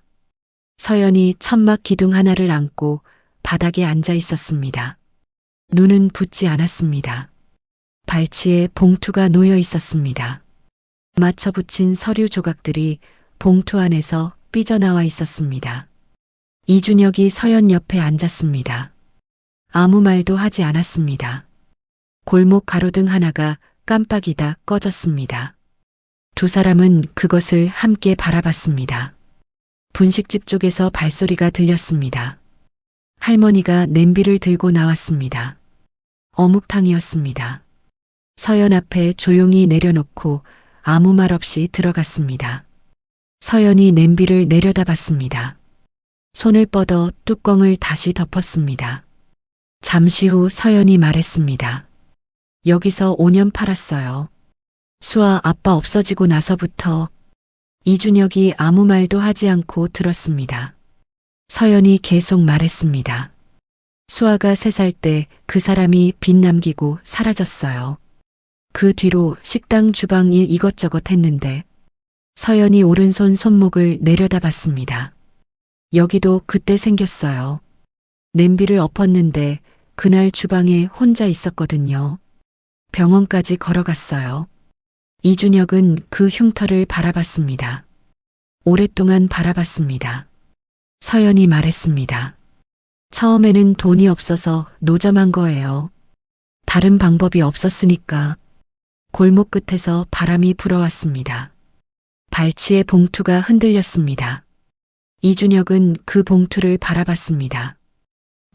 Speaker 2: 서연이 천막 기둥 하나를 안고 바닥에 앉아 있었습니다. 눈은 붓지 않았습니다. 발치에 봉투가 놓여 있었습니다. 맞춰 붙인 서류 조각들이 봉투 안에서 삐져나와 있었습니다. 이준혁이 서연 옆에 앉았습니다. 아무 말도 하지 않았습니다. 골목 가로등 하나가 깜빡이다 꺼졌습니다. 두 사람은 그것을 함께 바라봤습니다. 분식집 쪽에서 발소리가 들렸습니다. 할머니가 냄비를 들고 나왔습니다. 어묵탕이었습니다. 서연 앞에 조용히 내려놓고 아무 말 없이 들어갔습니다. 서연이 냄비를 내려다봤습니다. 손을 뻗어 뚜껑을 다시 덮었습니다. 잠시 후 서연이 말했습니다. 여기서 5년 팔았어요. 수아 아빠 없어지고 나서부터. 이준혁이 아무 말도 하지 않고 들었습니다. 서연이 계속 말했습니다. 수아가 3살 때 그 사람이 빚 남기고 사라졌어요. 그 뒤로 식당 주방 일 이것저것 했는데. 서연이 오른손 손목을 내려다봤습니다. 여기도 그때 생겼어요. 냄비를 엎었는데 그날 주방에 혼자 있었거든요. 병원까지 걸어갔어요. 이준혁은 그 흉터를 바라봤습니다. 오랫동안 바라봤습니다. 서연이 말했습니다. 처음에는 돈이 없어서 노점한 거예요. 다른 방법이 없었으니까. 골목 끝에서 바람이 불어왔습니다. 발치의 봉투가 흔들렸습니다. 이준혁은 그 봉투를 바라봤습니다.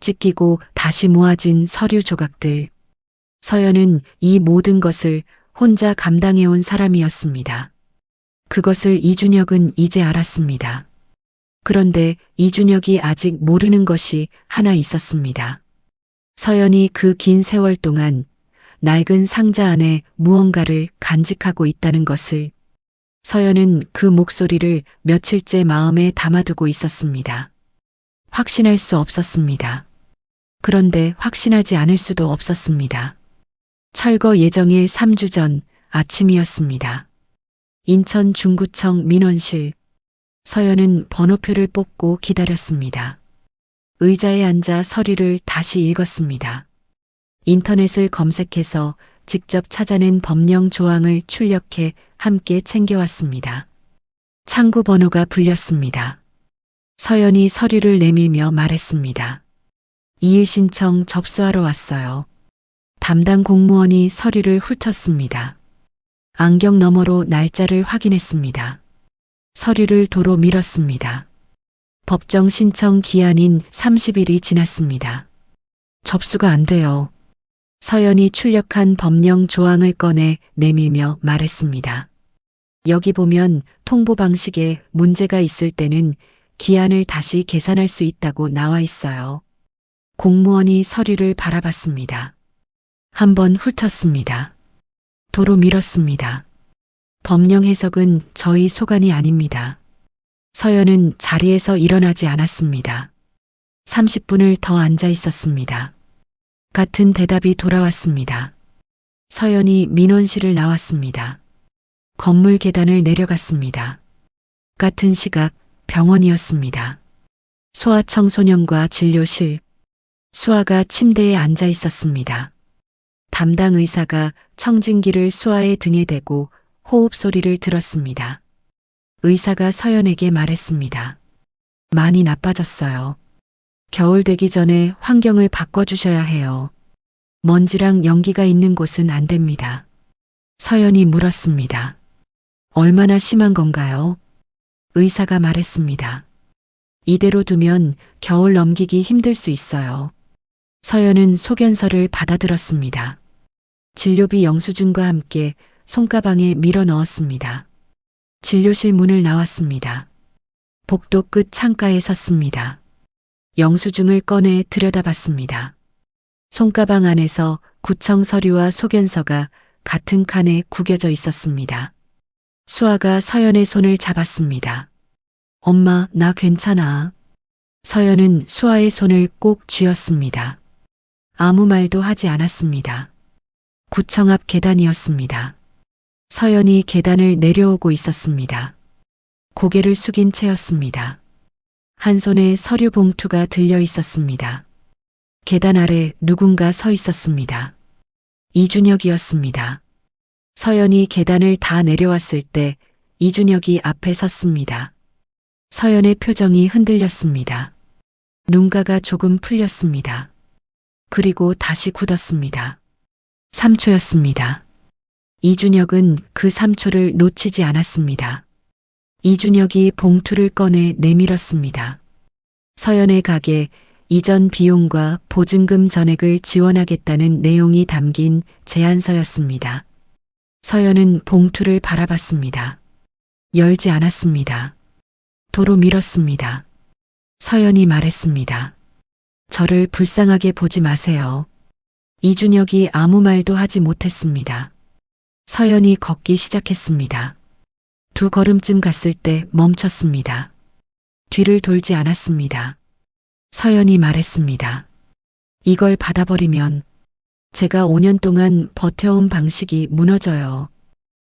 Speaker 2: 찢기고 다시 모아진 서류 조각들. 서연은 이 모든 것을 혼자 감당해온 사람이었습니다. 그것을 이준혁은 이제 알았습니다. 그런데 이준혁이 아직 모르는 것이 하나 있었습니다. 서연이 그 긴 세월 동안 낡은 상자 안에 무언가를 간직하고 있다는 것을. 서연은 그 목소리를 며칠째 마음에 담아두고 있었습니다. 확신할 수 없었습니다. 그런데 확신하지 않을 수도 없었습니다. 철거 예정일 3주 전 아침이었습니다. 인천 중구청 민원실. 서연은 번호표를 뽑고 기다렸습니다. 의자에 앉아 서류를 다시 읽었습니다. 인터넷을 검색해서 직접 찾아낸 법령 조항을 출력해 함께 챙겨왔습니다. 창구 번호가 불렸습니다. 서연이 서류를 내밀며 말했습니다. 이일 신청 접수하러 왔어요. 담당 공무원이 서류를 훑었습니다. 안경 너머로 날짜를 확인했습니다. 서류를 도로 밀었습니다. 법정 신청 기한인 30일이 지났습니다. 접수가 안 돼요. 서연이 출력한 법령 조항을 꺼내 내밀며 말했습니다. 여기 보면 통보 방식에 문제가 있을 때는 기한을 다시 계산할 수 있다고 나와 있어요. 공무원이 서류를 바라봤습니다. 한번 훑었습니다. 도로 밀었습니다. 법령 해석은 저희 소관이 아닙니다. 서연은 자리에서 일어나지 않았습니다. 30분을 더 앉아 있었습니다. 같은 대답이 돌아왔습니다. 서연이 민원실을 나왔습니다. 건물 계단을 내려갔습니다. 같은 시각 병원이었습니다. 소아청소년과 진료실. 수아가 침대에 앉아 있었습니다. 담당 의사가 청진기를 수아의 등에 대고 호흡 소리를 들었습니다. 의사가 서연에게 말했습니다. 많이 나빠졌어요. 겨울 되기 전에 환경을 바꿔주셔야 해요. 먼지랑 연기가 있는 곳은 안 됩니다. 서연이 물었습니다. 얼마나 심한 건가요? 의사가 말했습니다. 이대로 두면 겨울 넘기기 힘들 수 있어요. 서연은 소견서를 받아들었습니다. 진료비 영수증과 함께 손가방에 밀어 넣었습니다. 진료실 문을 나왔습니다. 복도 끝 창가에 섰습니다. 영수증을 꺼내 들여다봤습니다. 손가방 안에서 구청 서류와 소견서가 같은 칸에 구겨져 있었습니다. 수아가 서연의 손을 잡았습니다. 엄마, 나 괜찮아. 서연은 수아의 손을 꼭 쥐었습니다. 아무 말도 하지 않았습니다. 구청 앞 계단이었습니다. 서연이 계단을 내려오고 있었습니다. 고개를 숙인 채였습니다. 한 손에 서류 봉투가 들려 있었습니다. 계단 아래 누군가 서 있었습니다. 이준혁이었습니다. 서연이 계단을 다 내려왔을 때 이준혁이 앞에 섰습니다. 서연의 표정이 흔들렸습니다. 눈가가 조금 풀렸습니다. 그리고 다시 굳었습니다. 3초였습니다. 이준혁은 그 3초를 놓치지 않았습니다. 이준혁이 봉투를 꺼내 내밀었습니다. 서연의 가게 이전 비용과 보증금 전액을 지원하겠다는 내용이 담긴 제안서였습니다. 서연은 봉투를 바라봤습니다. 열지 않았습니다. 도로 밀었습니다. 서연이 말했습니다. 저를 불쌍하게 보지 마세요. 이준혁이 아무 말도 하지 못했습니다. 서연이 걷기 시작했습니다. 2걸음쯤 갔을 때 멈췄습니다. 뒤를 돌지 않았습니다. 서연이 말했습니다. 이걸 받아버리면 제가 5년 동안 버텨온 방식이 무너져요.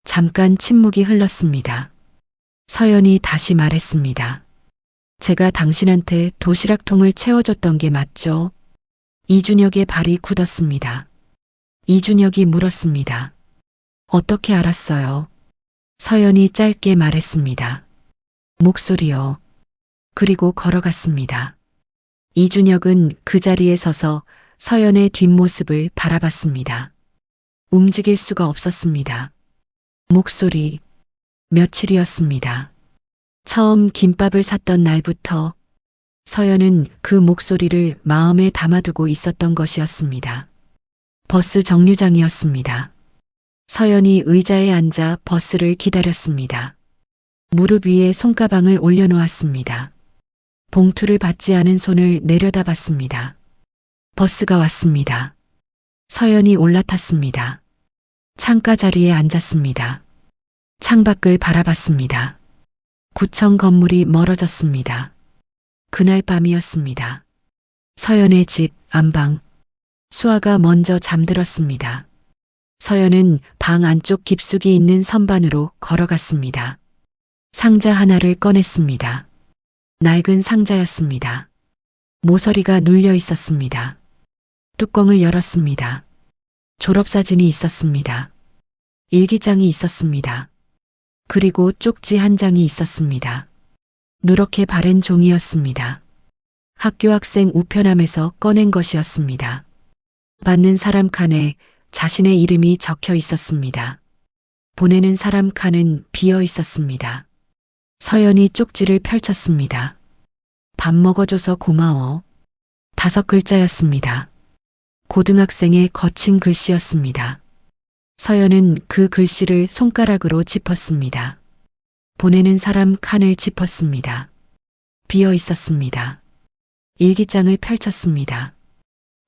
Speaker 2: 잠깐 침묵이 흘렀습니다. 서연이 다시 말했습니다. 제가 당신한테 도시락통을 채워줬던 게 맞죠? 이준혁의 발이 굳었습니다. 이준혁이 물었습니다. 어떻게 알았어요? 서연이 짧게 말했습니다. 목소리요. 그리고 걸어갔습니다. 이준혁은 그 자리에 서서 서연의 뒷모습을 바라봤습니다. 움직일 수가 없었습니다. 목소리. 며칠이었습니다. 처음 김밥을 샀던 날부터 서연은 그 목소리를 마음에 담아두고 있었던 것이었습니다. 버스 정류장이었습니다. 서연이 의자에 앉아 버스를 기다렸습니다. 무릎 위에 손가방을 올려놓았습니다. 봉투를 받지 않은 손을 내려다봤습니다. 버스가 왔습니다. 서연이 올라탔습니다. 창가 자리에 앉았습니다. 창밖을 바라봤습니다. 구청 건물이 멀어졌습니다. 그날 밤이었습니다. 서연의 집 안방. 수아가 먼저 잠들었습니다. 서연은 방 안쪽 깊숙이 있는 선반으로 걸어갔습니다. 상자 하나를 꺼냈습니다. 낡은 상자였습니다. 모서리가 눌려 있었습니다. 뚜껑을 열었습니다. 졸업사진이 있었습니다. 일기장이 있었습니다. 그리고 쪽지 한 장이 있었습니다. 누렇게 바른 종이였습니다. 학교 학생 우편함에서 꺼낸 것이었습니다. 받는 사람 칸에 자신의 이름이 적혀 있었습니다. 보내는 사람 칸은 비어 있었습니다. 서연이 쪽지를 펼쳤습니다. 밥 먹어줘서 고마워. 5글자였습니다. 고등학생의 거친 글씨였습니다. 서연은 그 글씨를 손가락으로 짚었습니다. 보내는 사람 칸을 짚었습니다. 비어 있었습니다. 일기장을 펼쳤습니다.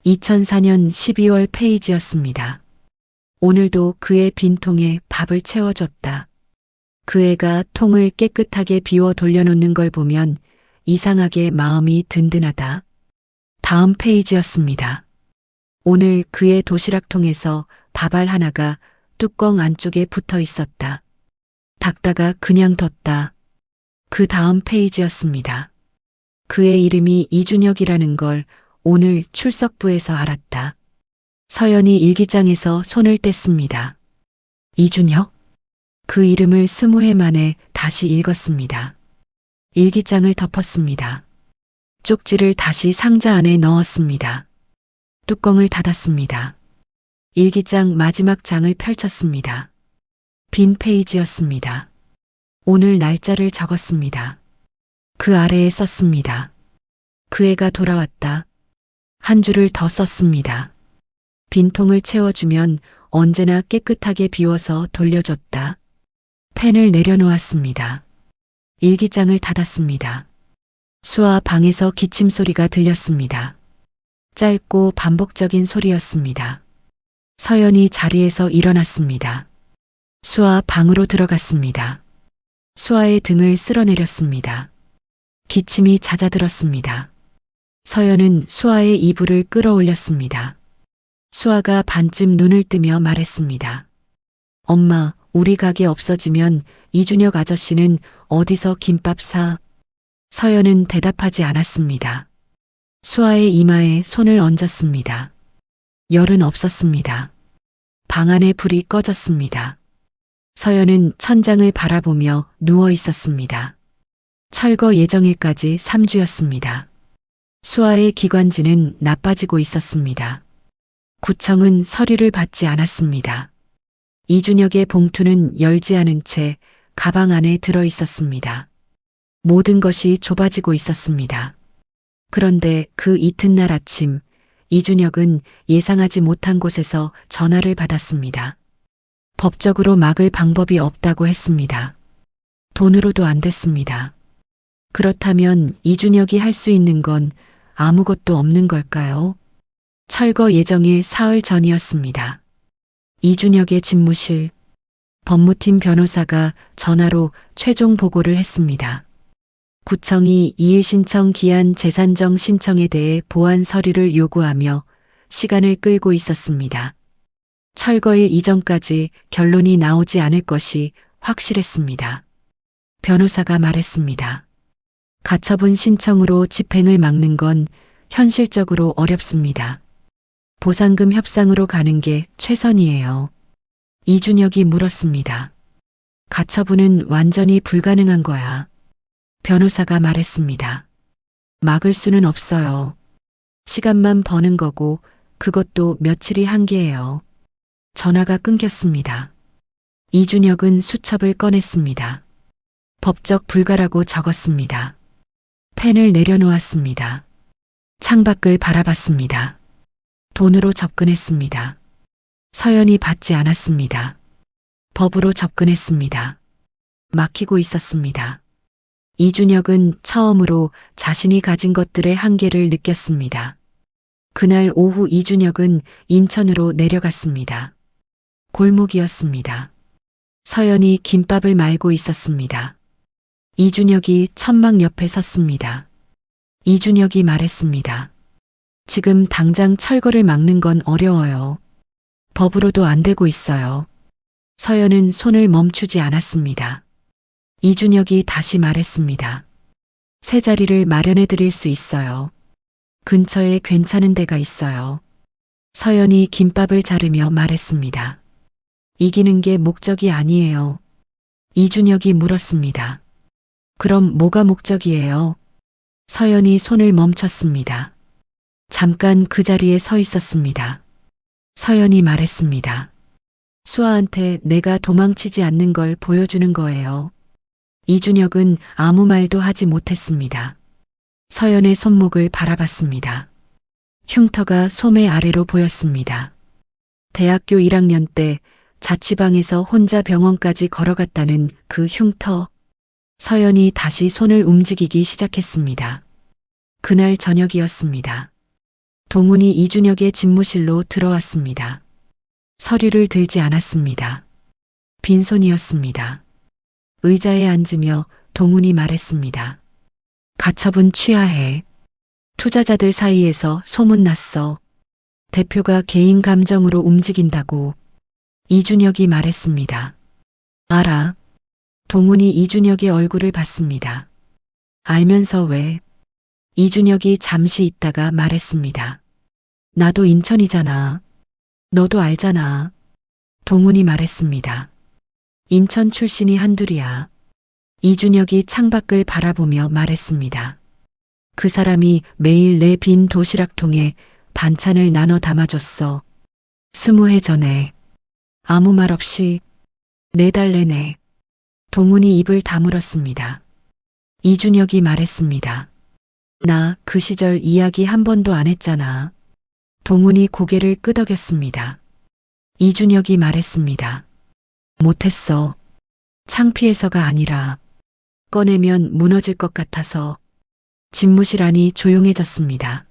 Speaker 2: 2004년 12월 페이지였습니다. 오늘도 그의 빈통에 밥을 채워줬다. 그 애가 통을 깨끗하게 비워 돌려놓는 걸 보면 이상하게 마음이 든든하다. 다음 페이지였습니다. 오늘 그의 도시락통에서 밥알 하나가 뚜껑 안쪽에 붙어 있었다. 닦다가 그냥 뒀다. 그 다음 페이지였습니다. 그의 이름이 이준혁이라는 걸 오늘 출석부에서 알았다. 서연이 일기장에서 손을 뗐습니다. 이준혁? 그 이름을 20회 만에 다시 읽었습니다. 일기장을 덮었습니다. 쪽지를 다시 상자 안에 넣었습니다. 뚜껑을 닫았습니다. 일기장 마지막 장을 펼쳤습니다. 빈 페이지였습니다. 오늘 날짜를 적었습니다. 그 아래에 썼습니다. 그 애가 돌아왔다. 한 줄을 더 썼습니다. 빈통을 채워주면 언제나 깨끗하게 비워서 돌려줬다. 펜을 내려놓았습니다. 일기장을 닫았습니다. 수아 방에서 기침 소리가 들렸습니다. 짧고 반복적인 소리였습니다. 서연이 자리에서 일어났습니다. 수아 방으로 들어갔습니다. 수아의 등을 쓸어내렸습니다. 기침이 잦아들었습니다. 서연은 수아의 이불을 끌어올렸습니다. 수아가 반쯤 눈을 뜨며 말했습니다. 엄마, 우리 가게 없어지면 이준혁 아저씨는 어디서 김밥 사? 서연은 대답하지 않았습니다. 수아의 이마에 손을 얹었습니다. 열은 없었습니다. 방 안에 불이 꺼졌습니다. 서연은 천장을 바라보며 누워 있었습니다. 철거 예정일까지 3주였습니다. 수아의 기관지는 나빠지고 있었습니다. 구청은 서류를 받지 않았습니다. 이준혁의 봉투는 열지 않은 채 가방 안에 들어 있었습니다. 모든 것이 좁아지고 있었습니다. 그런데 그 이튿날 아침, 이준혁은 예상하지 못한 곳에서 전화를 받았습니다. 법적으로 막을 방법이 없다고 했습니다. 돈으로도 안 됐습니다. 그렇다면 이준혁이 할 수 있는 건 아무것도 없는 걸까요? 철거 예정일 사흘 전이었습니다. 이준혁의 집무실, 법무팀 변호사가 전화로 최종 보고를 했습니다. 구청이 이의 신청 기한 재산정 신청에 대해 보완 서류를 요구하며 시간을 끌고 있었습니다. 철거일 이전까지 결론이 나오지 않을 것이 확실했습니다. 변호사가 말했습니다. 가처분 신청으로 집행을 막는 건 현실적으로 어렵습니다. 보상금 협상으로 가는 게 최선이에요. 이준혁이 물었습니다. 가처분은 완전히 불가능한 거야. 변호사가 말했습니다. 막을 수는 없어요. 시간만 버는 거고 그것도 며칠이 한계예요. 전화가 끊겼습니다. 이준혁은 수첩을 꺼냈습니다. 법적 불가라고 적었습니다. 펜을 내려놓았습니다. 창밖을 바라봤습니다. 돈으로 접근했습니다. 서연이 받지 않았습니다. 법으로 접근했습니다. 막히고 있었습니다. 이준혁은 처음으로 자신이 가진 것들의 한계를 느꼈습니다. 그날 오후 이준혁은 인천으로 내려갔습니다. 골목이었습니다. 서연이 김밥을 말고 있었습니다. 이준혁이 천막 옆에 섰습니다. 이준혁이 말했습니다. 지금 당장 철거를 막는 건 어려워요. 법으로도 안 되고 있어요. 서연은 손을 멈추지 않았습니다. 이준혁이 다시 말했습니다. 새 자리를 마련해 드릴 수 있어요. 근처에 괜찮은 데가 있어요. 서연이 김밥을 자르며 말했습니다. 이기는 게 목적이 아니에요. 이준혁이 물었습니다. 그럼 뭐가 목적이에요? 서연이 손을 멈췄습니다. 잠깐 그 자리에 서 있었습니다. 서연이 말했습니다. 수아한테 내가 도망치지 않는 걸 보여주는 거예요. 이준혁은 아무 말도 하지 못했습니다. 서연의 손목을 바라봤습니다. 흉터가 소매 아래로 보였습니다. 대학교 1학년 때 자취방에서 혼자 병원까지 걸어갔다는 그 흉터. 서연이 다시 손을 움직이기 시작했습니다. 그날 저녁이었습니다. 동훈이 이준혁의 집무실로 들어왔습니다. 서류를 들지 않았습니다. 빈손이었습니다. 의자에 앉으며 동훈이 말했습니다. 가처분 취하해. 투자자들 사이에서 소문났어. 대표가 개인 감정으로 움직인다고. 이준혁이 말했습니다. 알아. 동훈이 이준혁의 얼굴을 봤습니다. 알면서 왜? 이준혁이 잠시 있다가 말했습니다. 나도 인천이잖아. 너도 알잖아. 동훈이 말했습니다. 인천 출신이 한둘이야. 이준혁이 창밖을 바라보며 말했습니다. 그 사람이 매일 내 빈 도시락통에 반찬을 나눠 담아줬어. 20해 전에. 아무 말 없이 4달 내내. 동훈이 입을 다물었습니다. 이준혁이 말했습니다. 나 그 시절 이야기 한 번도 안 했잖아. 동훈이 고개를 끄덕였습니다. 이준혁이 말했습니다. 못했어. 창피해서가 아니라 꺼내면 무너질 것 같아서. 집무실 안이 조용해졌습니다.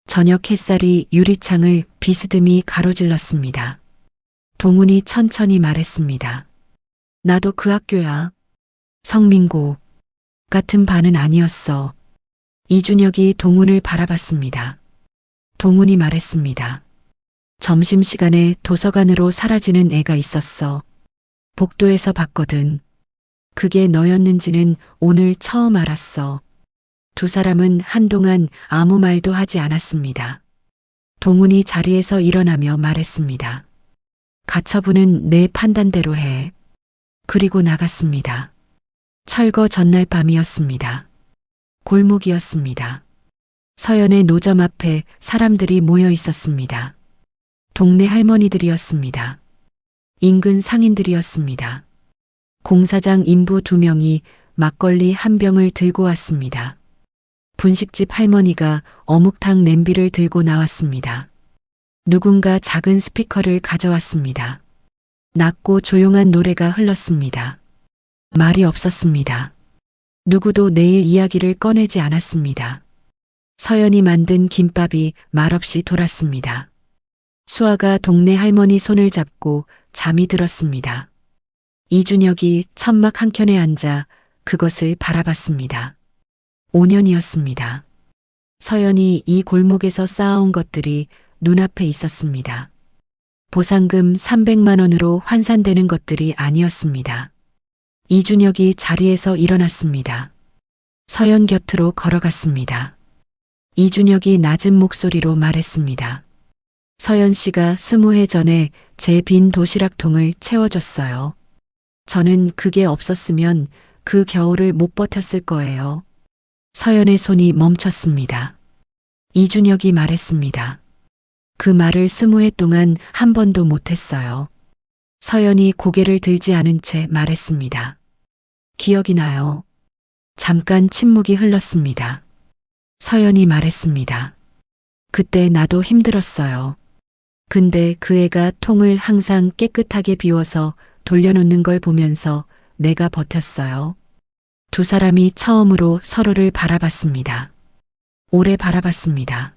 Speaker 2: 저녁 햇살이 유리창을 비스듬히 가로질렀습니다. 동훈이 천천히 말했습니다. 나도 그 학교야. 성민고. 같은 반은 아니었어. 이준혁이 동훈을 바라봤습니다. 동훈이 말했습니다. 점심시간에 도서관으로 사라지는 애가 있었어. 복도에서 봤거든. 그게 너였는지는 오늘 처음 알았어. 두 사람은 한동안 아무 말도 하지 않았습니다. 동훈이 자리에서 일어나며 말했습니다. 가처분은 내 판단대로 해. 그리고 나갔습니다. 철거 전날 밤이었습니다. 골목이었습니다. 서연의 노점 앞에 사람들이 모여 있었습니다. 동네 할머니들이었습니다. 인근 상인들이었습니다. 공사장 인부 2명이 막걸리 한 병을 들고 왔습니다. 분식집 할머니가 어묵탕 냄비를 들고 나왔습니다. 누군가 작은 스피커를 가져왔습니다. 낮고 조용한 노래가 흘렀습니다. 말이 없었습니다. 누구도 내일 이야기를 꺼내지 않았습니다. 서연이 만든 김밥이 말없이 돌았습니다. 수아가 동네 할머니 손을 잡고 잠이 들었습니다. 이준혁이 천막 한켠에 앉아 그것을 바라봤습니다. 5년이었습니다. 서연이 이 골목에서 쌓아온 것들이 눈앞에 있었습니다. 보상금 300만 원으로 환산되는 것들이 아니었습니다. 이준혁이 자리에서 일어났습니다. 서연 곁으로 걸어갔습니다. 이준혁이 낮은 목소리로 말했습니다. 서연 씨가 20해 전에 제 빈 도시락통을 채워줬어요. 저는 그게 없었으면 그 겨울을 못 버텼을 거예요. 서연의 손이 멈췄습니다. 이준혁이 말했습니다. 그 말을 20해 동안 한 번도 못했어요. 서연이 고개를 들지 않은 채 말했습니다. 기억이 나요. 잠깐 침묵이 흘렀습니다. 서연이 말했습니다. 그때 나도 힘들었어요. 근데 그 애가 통을 항상 깨끗하게 비워서 돌려놓는 걸 보면서 내가 버텼어요. 두 사람이 처음으로 서로를 바라봤습니다. 오래 바라봤습니다.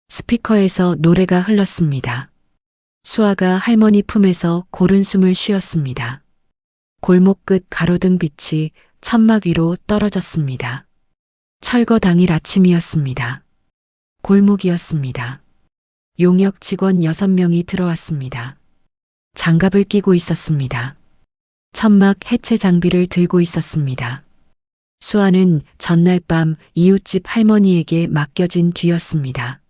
Speaker 2: 스피커에서 노래가 흘렀습니다. 수아가 할머니 품에서 고른 숨을 쉬었습니다. 골목 끝 가로등 빛이 천막 위로 떨어졌습니다. 철거 당일 아침이었습니다. 골목이었습니다. 용역 직원 6명이 들어왔습니다. 장갑을 끼고 있었습니다. 천막 해체 장비를 들고 있었습니다. 수아는 전날 밤 이웃집 할머니에게 맡겨진 뒤였습니다.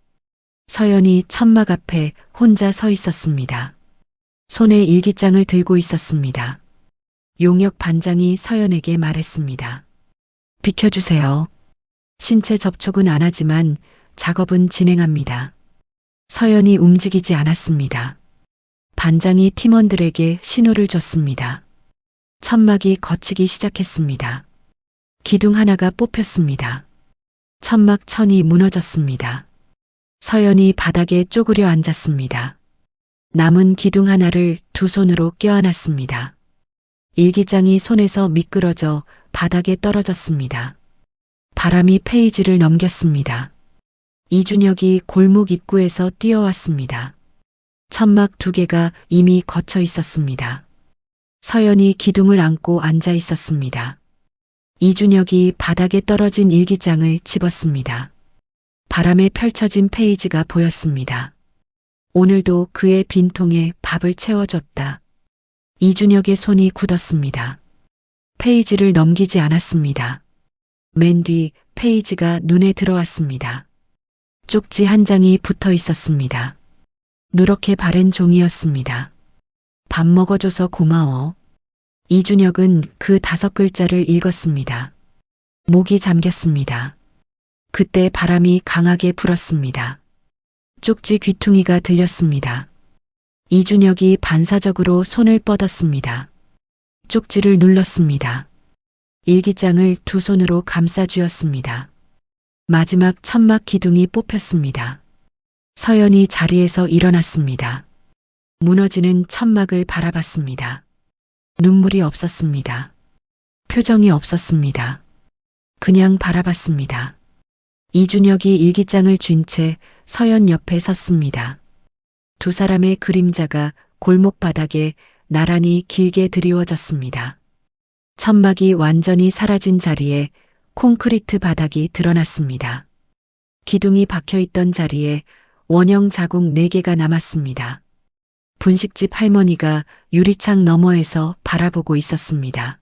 Speaker 2: 서연이 천막 앞에 혼자 서 있었습니다. 손에 일기장을 들고 있었습니다. 용역 반장이 서연에게 말했습니다. 비켜주세요. 신체 접촉은 안 하지만 작업은 진행합니다. 서연이 움직이지 않았습니다. 반장이 팀원들에게 신호를 줬습니다. 천막이 걷히기 시작했습니다. 기둥 하나가 뽑혔습니다. 천막 천이 무너졌습니다. 서연이 바닥에 쪼그려 앉았습니다. 남은 기둥 하나를 두 손으로 껴안았습니다. 일기장이 손에서 미끄러져 바닥에 떨어졌습니다. 바람이 페이지를 넘겼습니다. 이준혁이 골목 입구에서 뛰어왔습니다. 천막 2개가 이미 걷혀 있었습니다. 서연이 기둥을 안고 앉아 있었습니다. 이준혁이 바닥에 떨어진 일기장을 집었습니다. 바람에 펼쳐진 페이지가 보였습니다. 오늘도 그의 빈통에 밥을 채워줬다. 이준혁의 손이 굳었습니다. 페이지를 넘기지 않았습니다. 맨 뒤 페이지가 눈에 들어왔습니다. 쪽지 한 장이 붙어 있었습니다. 누렇게 바랜 종이였습니다. 밥 먹어줘서 고마워. 이준혁은 그 5글자를 읽었습니다. 목이 잠겼습니다. 그때 바람이 강하게 불었습니다. 쪽지 귀퉁이가 들렸습니다. 이준혁이 반사적으로 손을 뻗었습니다. 쪽지를 눌렀습니다. 일기장을 두 손으로 감싸 쥐었습니다. 마지막 천막 기둥이 뽑혔습니다. 서연이 자리에서 일어났습니다. 무너지는 천막을 바라봤습니다. 눈물이 없었습니다. 표정이 없었습니다. 그냥 바라봤습니다. 이준혁이 일기장을 쥔 채 서연 옆에 섰습니다. 두 사람의 그림자가 골목 바닥에 나란히 길게 드리워졌습니다. 천막이 완전히 사라진 자리에 콘크리트 바닥이 드러났습니다. 기둥이 박혀있던 자리에 원형 자국 4개가 남았습니다. 분식집 할머니가 유리창 너머에서 바라보고 있었습니다.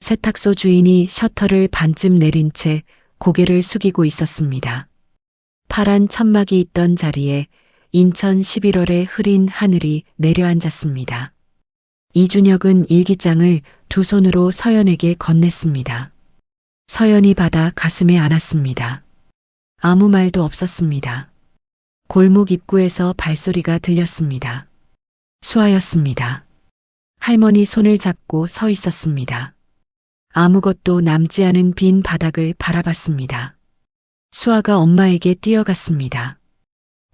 Speaker 2: 세탁소 주인이 셔터를 반쯤 내린 채 고개를 숙이고 있었습니다. 파란 천막이 있던 자리에 인천 11월의 흐린 하늘이 내려앉았습니다. 이준혁은 일기장을 두 손으로 서연에게 건넸습니다. 서연이 받아 가슴에 안았습니다. 아무 말도 없었습니다. 골목 입구에서 발소리가 들렸습니다. 수아였습니다. 할머니 손을 잡고 서 있었습니다. 아무것도 남지 않은 빈 바닥을 바라봤습니다. 수아가 엄마에게 뛰어갔습니다.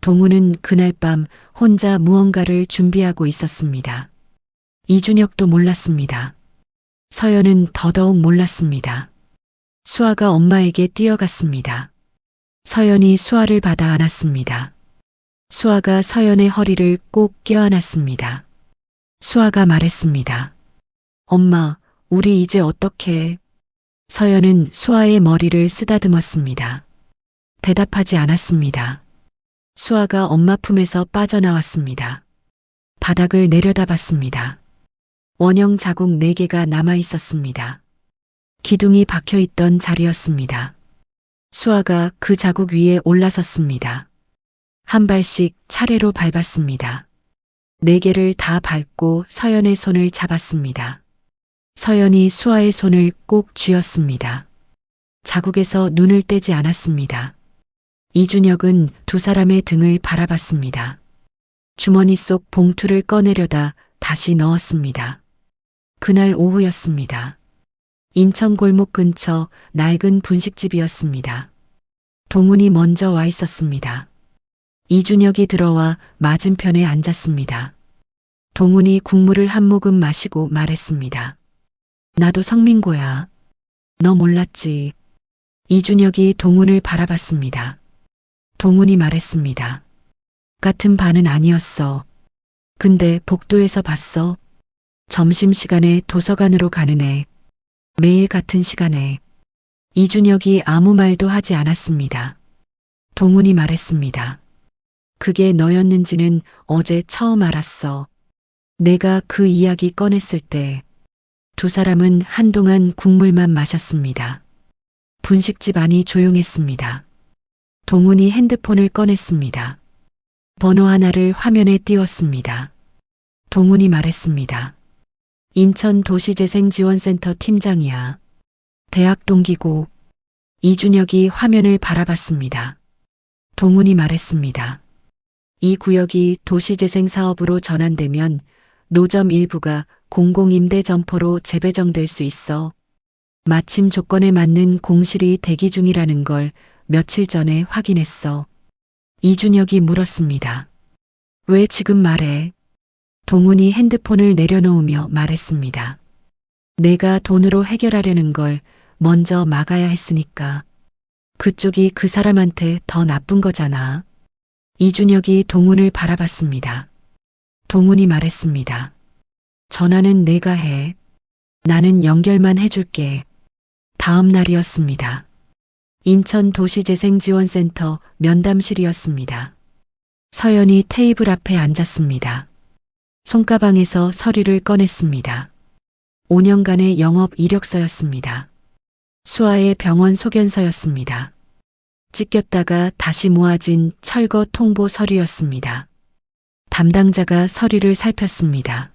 Speaker 2: 동우는 그날 밤 혼자 무언가를 준비하고 있었습니다. 이준혁도 몰랐습니다. 서연은 더더욱 몰랐습니다. 수아가 엄마에게 뛰어갔습니다. 서연이 수아를 받아 안았습니다. 수아가 서연의 허리를 꼭 껴안았습니다. 수아가 말했습니다. 엄마, 우리 이제 어떡해? 서연은 수아의 머리를 쓰다듬었습니다. 대답하지 않았습니다. 수아가 엄마 품에서 빠져나왔습니다. 바닥을 내려다봤습니다. 원형 자국 4개가 남아 있었습니다. 기둥이 박혀 있던 자리였습니다. 수아가 그 자국 위에 올라섰습니다. 한 발씩 차례로 밟았습니다. 4개를 다 밟고 서연의 손을 잡았습니다. 서연이 수아의 손을 꼭 쥐었습니다. 자국에서 눈을 떼지 않았습니다. 이준혁은 두 사람의 등을 바라봤습니다. 주머니 속 봉투를 꺼내려다 다시 넣었습니다. 그날 오후였습니다. 인천 골목 근처 낡은 분식집이었습니다. 동훈이 먼저 와 있었습니다. 이준혁이 들어와 맞은편에 앉았습니다. 동훈이 국물을 한 모금 마시고 말했습니다. 나도 성민고야. 너 몰랐지. 이준혁이 동훈을 바라봤습니다. 동훈이 말했습니다. 같은 반은 아니었어. 근데 복도에서 봤어. 점심시간에 도서관으로 가는 애. 매일 같은 시간에. 이준혁이 아무 말도 하지 않았습니다. 동훈이 말했습니다. 그게 너였는지는 어제 처음 알았어. 내가 그 이야기 꺼냈을 때 두 사람은 한동안 국물만 마셨습니다. 분식집 안이 조용했습니다. 동훈이 핸드폰을 꺼냈습니다. 번호 하나를 화면에 띄웠습니다. 동훈이 말했습니다. 인천도시재생지원센터 팀장이야. 대학 동기고. 이준혁이 화면을 바라봤습니다. 동훈이 말했습니다. 이 구역이 도시재생 사업으로 전환되면 노점 일부가 공공임대점포로 재배정될 수 있어. 마침 조건에 맞는 공실이 대기 중이라는 걸 며칠 전에 확인했어. 이준혁이 물었습니다. 왜 지금 말해? 동훈이 핸드폰을 내려놓으며 말했습니다. 내가 돈으로 해결하려는 걸 먼저 막아야 했으니까. 그쪽이 그 사람한테 더 나쁜 거잖아. 이준혁이 동훈을 바라봤습니다. 동훈이 말했습니다. 전화는 내가 해. 나는 연결만 해줄게. 다음 날이었습니다. 인천도시재생지원센터 면담실이었습니다. 서연이 테이블 앞에 앉았습니다. 손가방에서 서류를 꺼냈습니다. 5년간의 영업 이력서였습니다. 수아의 병원 소견서였습니다. 찢겼다가 다시 모아진 철거 통보 서류였습니다. 담당자가 서류를 살폈습니다.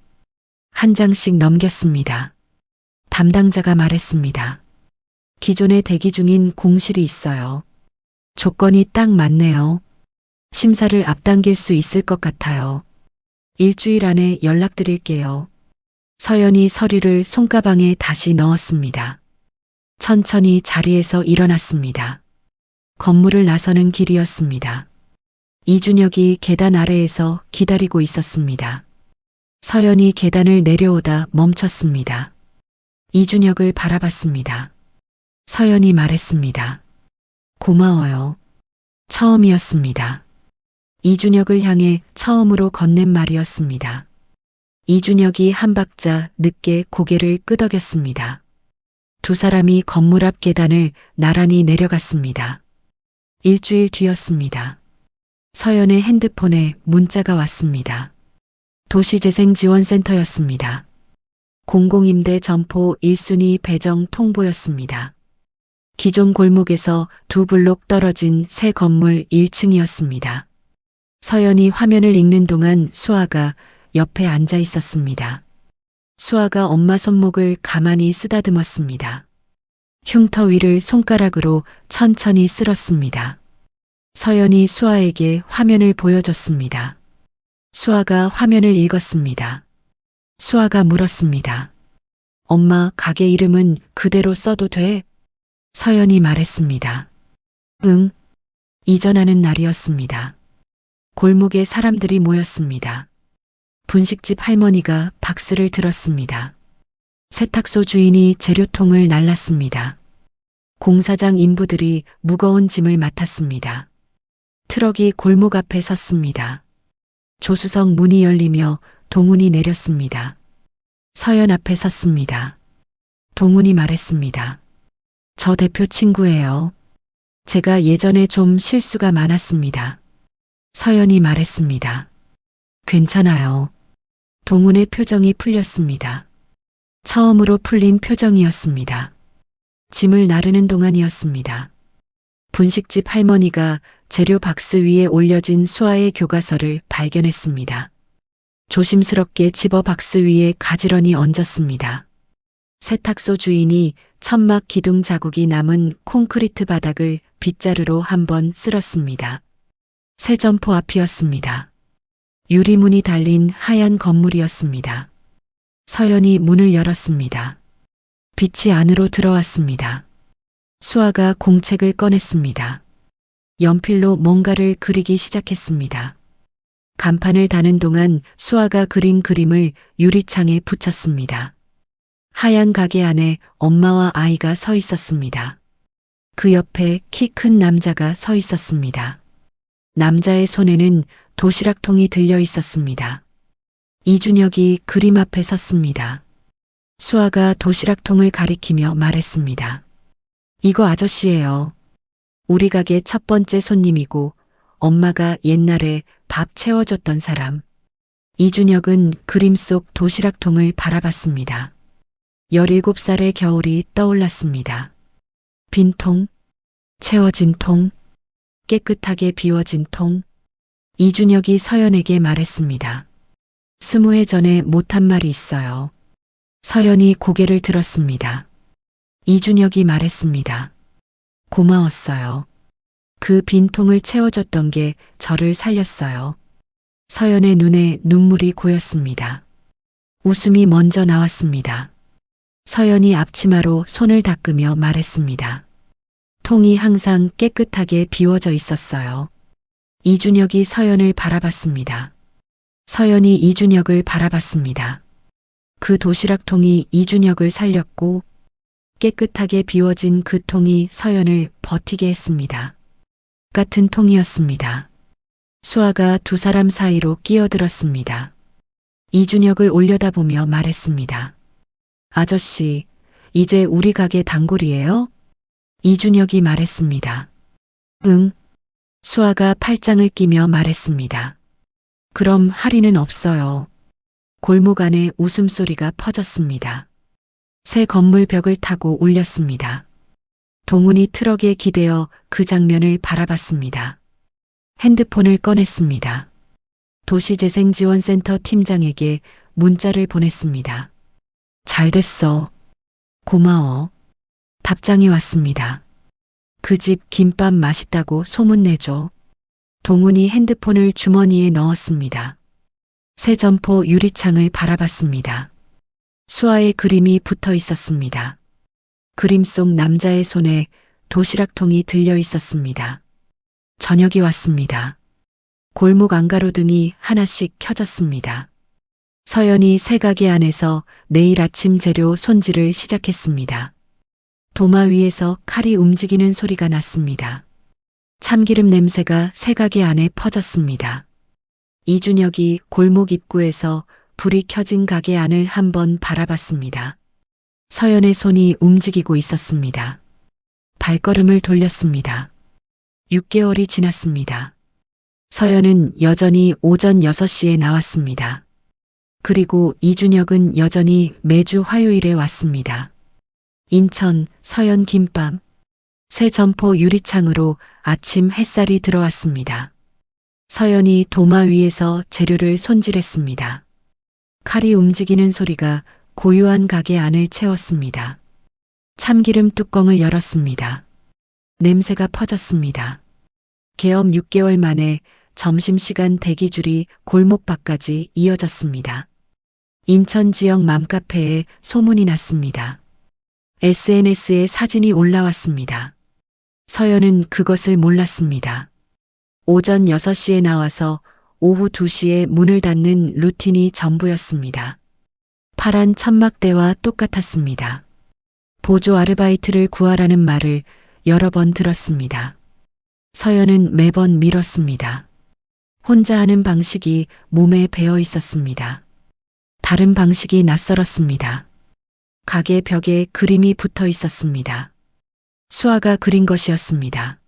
Speaker 2: 한 장씩 넘겼습니다. 담당자가 말했습니다. 기존에 대기 중인 공실이 있어요. 조건이 딱 맞네요. 심사를 앞당길 수 있을 것 같아요. 일주일 안에 연락드릴게요. 서연이 서류를 손가방에 다시 넣었습니다. 천천히 자리에서 일어났습니다. 건물을 나서는 길이었습니다. 이준혁이 계단 아래에서 기다리고 있었습니다. 서연이 계단을 내려오다 멈췄습니다. 이준혁을 바라봤습니다. 서연이 말했습니다. 고마워요. 처음이었습니다. 이준혁을 향해 처음으로 건넨 말이었습니다. 이준혁이 한 박자 늦게 고개를 끄덕였습니다. 두 사람이 건물 앞 계단을 나란히 내려갔습니다. 일주일 뒤였습니다. 서연의 핸드폰에 문자가 왔습니다. 도시재생지원센터였습니다. 공공임대 점포 1순위 배정 통보였습니다. 기존 골목에서 2블록 떨어진 새 건물 1층이었습니다. 서연이 화면을 읽는 동안 수아가 옆에 앉아 있었습니다. 수아가 엄마 손목을 가만히 쓰다듬었습니다. 흉터 위를 손가락으로 천천히 쓸었습니다. 서연이 수아에게 화면을 보여줬습니다. 수아가 화면을 읽었습니다. 수아가 물었습니다. 엄마, 가게 이름은 그대로 써도 돼? 서연이 말했습니다. 응. 이전하는 날이었습니다. 골목에 사람들이 모였습니다. 분식집 할머니가 박수를 들었습니다. 세탁소 주인이 재료통을 날랐습니다. 공사장 인부들이 무거운 짐을 맡았습니다. 트럭이 골목 앞에 섰습니다. 조수석 문이 열리며 동훈이 내렸습니다. 서연 앞에 섰습니다. 동훈이 말했습니다. 저 대표 친구예요. 제가 예전에 좀 실수가 많았습니다. 서연이 말했습니다. 괜찮아요. 동훈의 표정이 풀렸습니다. 처음으로 풀린 표정이었습니다. 짐을 나르는 동안이었습니다. 분식집 할머니가 재료 박스 위에 올려진 수아의 교과서를 발견했습니다. 조심스럽게 집어 박스 위에 가지런히 얹었습니다. 세탁소 주인이 천막 기둥 자국이 남은 콘크리트 바닥을 빗자루로 한번 쓸었습니다. 새 점포 앞이었습니다. 유리문이 달린 하얀 건물이었습니다. 서연이 문을 열었습니다. 빛이 안으로 들어왔습니다. 수아가 공책을 꺼냈습니다. 연필로 뭔가를 그리기 시작했습니다. 간판을 다는 동안 수아가 그린 그림을 유리창에 붙였습니다. 하얀 가게 안에 엄마와 아이가 서 있었습니다. 그 옆에 키 큰 남자가 서 있었습니다. 남자의 손에는 도시락통이 들려 있었습니다. 이준혁이 그림 앞에 섰습니다. 수아가 도시락통을 가리키며 말했습니다. 이거 아저씨예요. 우리 가게 첫 번째 손님이고 엄마가 옛날에 밥 채워줬던 사람. 이준혁은 그림 속 도시락통을 바라봤습니다. 17살의 겨울이 떠올랐습니다. 빈 통, 채워진 통, 깨끗하게 비워진 통. 이준혁이 서연에게 말했습니다. 20해 전에 못한 말이 있어요. 서연이 고개를 들었습니다. 이준혁이 말했습니다. 고마웠어요. 그 빈통을 채워줬던 게 저를 살렸어요. 서연의 눈에 눈물이 고였습니다. 웃음이 먼저 나왔습니다. 서연이 앞치마로 손을 닦으며 말했습니다. 통이 항상 깨끗하게 비워져 있었어요. 이준혁이 서연을 바라봤습니다. 서연이 이준혁을 바라봤습니다. 그 도시락통이 이준혁을 살렸고 깨끗하게 비워진 그 통이 서연을 버티게 했습니다. 같은 통이었습니다. 수아가 두 사람 사이로 끼어들었습니다. 이준혁을 올려다보며 말했습니다. 아저씨, 이제 우리 가게 단골이에요? 이준혁이 말했습니다. 응. 수아가 팔짱을 끼며 말했습니다. 그럼 할인은 없어요. 골목 안에 웃음소리가 퍼졌습니다. 새 건물 벽을 타고 울렸습니다. 동훈이 트럭에 기대어 그 장면을 바라봤습니다. 핸드폰을 꺼냈습니다. 도시재생지원센터 팀장에게 문자를 보냈습니다. 잘 됐어. 고마워. 답장이 왔습니다. 그 집 김밥 맛있다고 소문내줘. 동훈이 핸드폰을 주머니에 넣었습니다. 새 점포 유리창을 바라봤습니다. 수아의 그림이 붙어 있었습니다. 그림 속 남자의 손에 도시락통이 들려 있었습니다. 저녁이 왔습니다. 골목 안가로등이 하나씩 켜졌습니다. 서연이 새 가게 안에서 내일 아침 재료 손질을 시작했습니다. 도마 위에서 칼이 움직이는 소리가 났습니다. 참기름 냄새가 새 가게 안에 퍼졌습니다. 이준혁이 골목 입구에서 불이 켜진 가게 안을 한번 바라봤습니다. 서연의 손이 움직이고 있었습니다. 발걸음을 돌렸습니다. 6개월이 지났습니다. 서연은 여전히 오전 6시에 나왔습니다. 그리고 이준혁은 여전히 매주 화요일에 왔습니다. 인천 서연 김밥. 새 점포 유리창으로 아침 햇살이 들어왔습니다. 서연이 도마 위에서 재료를 손질했습니다. 칼이 움직이는 소리가 고요한 가게 안을 채웠습니다. 참기름 뚜껑을 열었습니다. 냄새가 퍼졌습니다. 개업 6개월 만에 점심시간 대기줄이 골목밖까지 이어졌습니다. 인천 지역 맘카페에 소문이 났습니다. SNS에 사진이 올라왔습니다. 서연은 그것을 몰랐습니다. 오전 6시에 나와서 오후 2시에 문을 닫는 루틴이 전부였습니다. 파란 천막대와 똑같았습니다. 보조 아르바이트를 구하라는 말을 여러 번 들었습니다. 서연은 매번 미뤘습니다. 혼자 하는 방식이 몸에 배어 있었습니다. 다른 방식이 낯설었습니다. 가게 벽에 그림이 붙어 있었습니다. 수아가 그린 것이었습니다.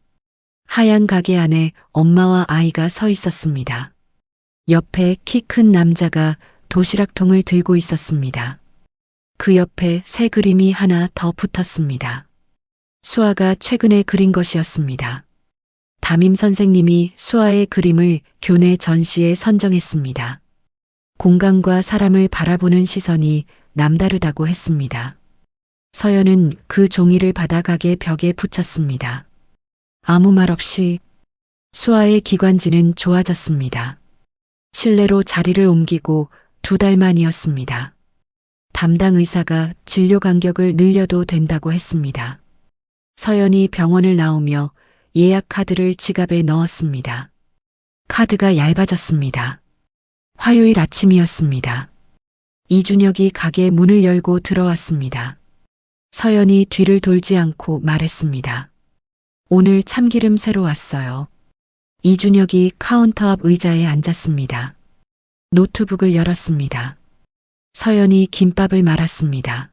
Speaker 2: 하얀 가게 안에 엄마와 아이가 서 있었습니다. 옆에 키 큰 남자가 도시락통을 들고 있었습니다. 그 옆에 새 그림이 하나 더 붙었습니다. 수아가 최근에 그린 것이었습니다. 담임 선생님이 수아의 그림을 교내 전시에 선정했습니다. 공간과 사람을 바라보는 시선이 남다르다고 했습니다. 서연은 그 종이를 받아 가게 벽에 붙였습니다. 아무 말 없이 수아의 기관지는 좋아졌습니다. 실내로 자리를 옮기고 2달 만이었습니다. 담당 의사가 진료 간격을 늘려도 된다고 했습니다. 서연이 병원을 나오며 예약 카드를 지갑에 넣었습니다. 카드가 얇아졌습니다. 화요일 아침이었습니다. 이준혁이 가게 문을 열고 들어왔습니다. 서연이 뒤를 돌지 않고 말했습니다. 오늘 참기름 새로 왔어요. 이준혁이 카운터 앞 의자에 앉았습니다. 노트북을 열었습니다. 서연이 김밥을 말았습니다.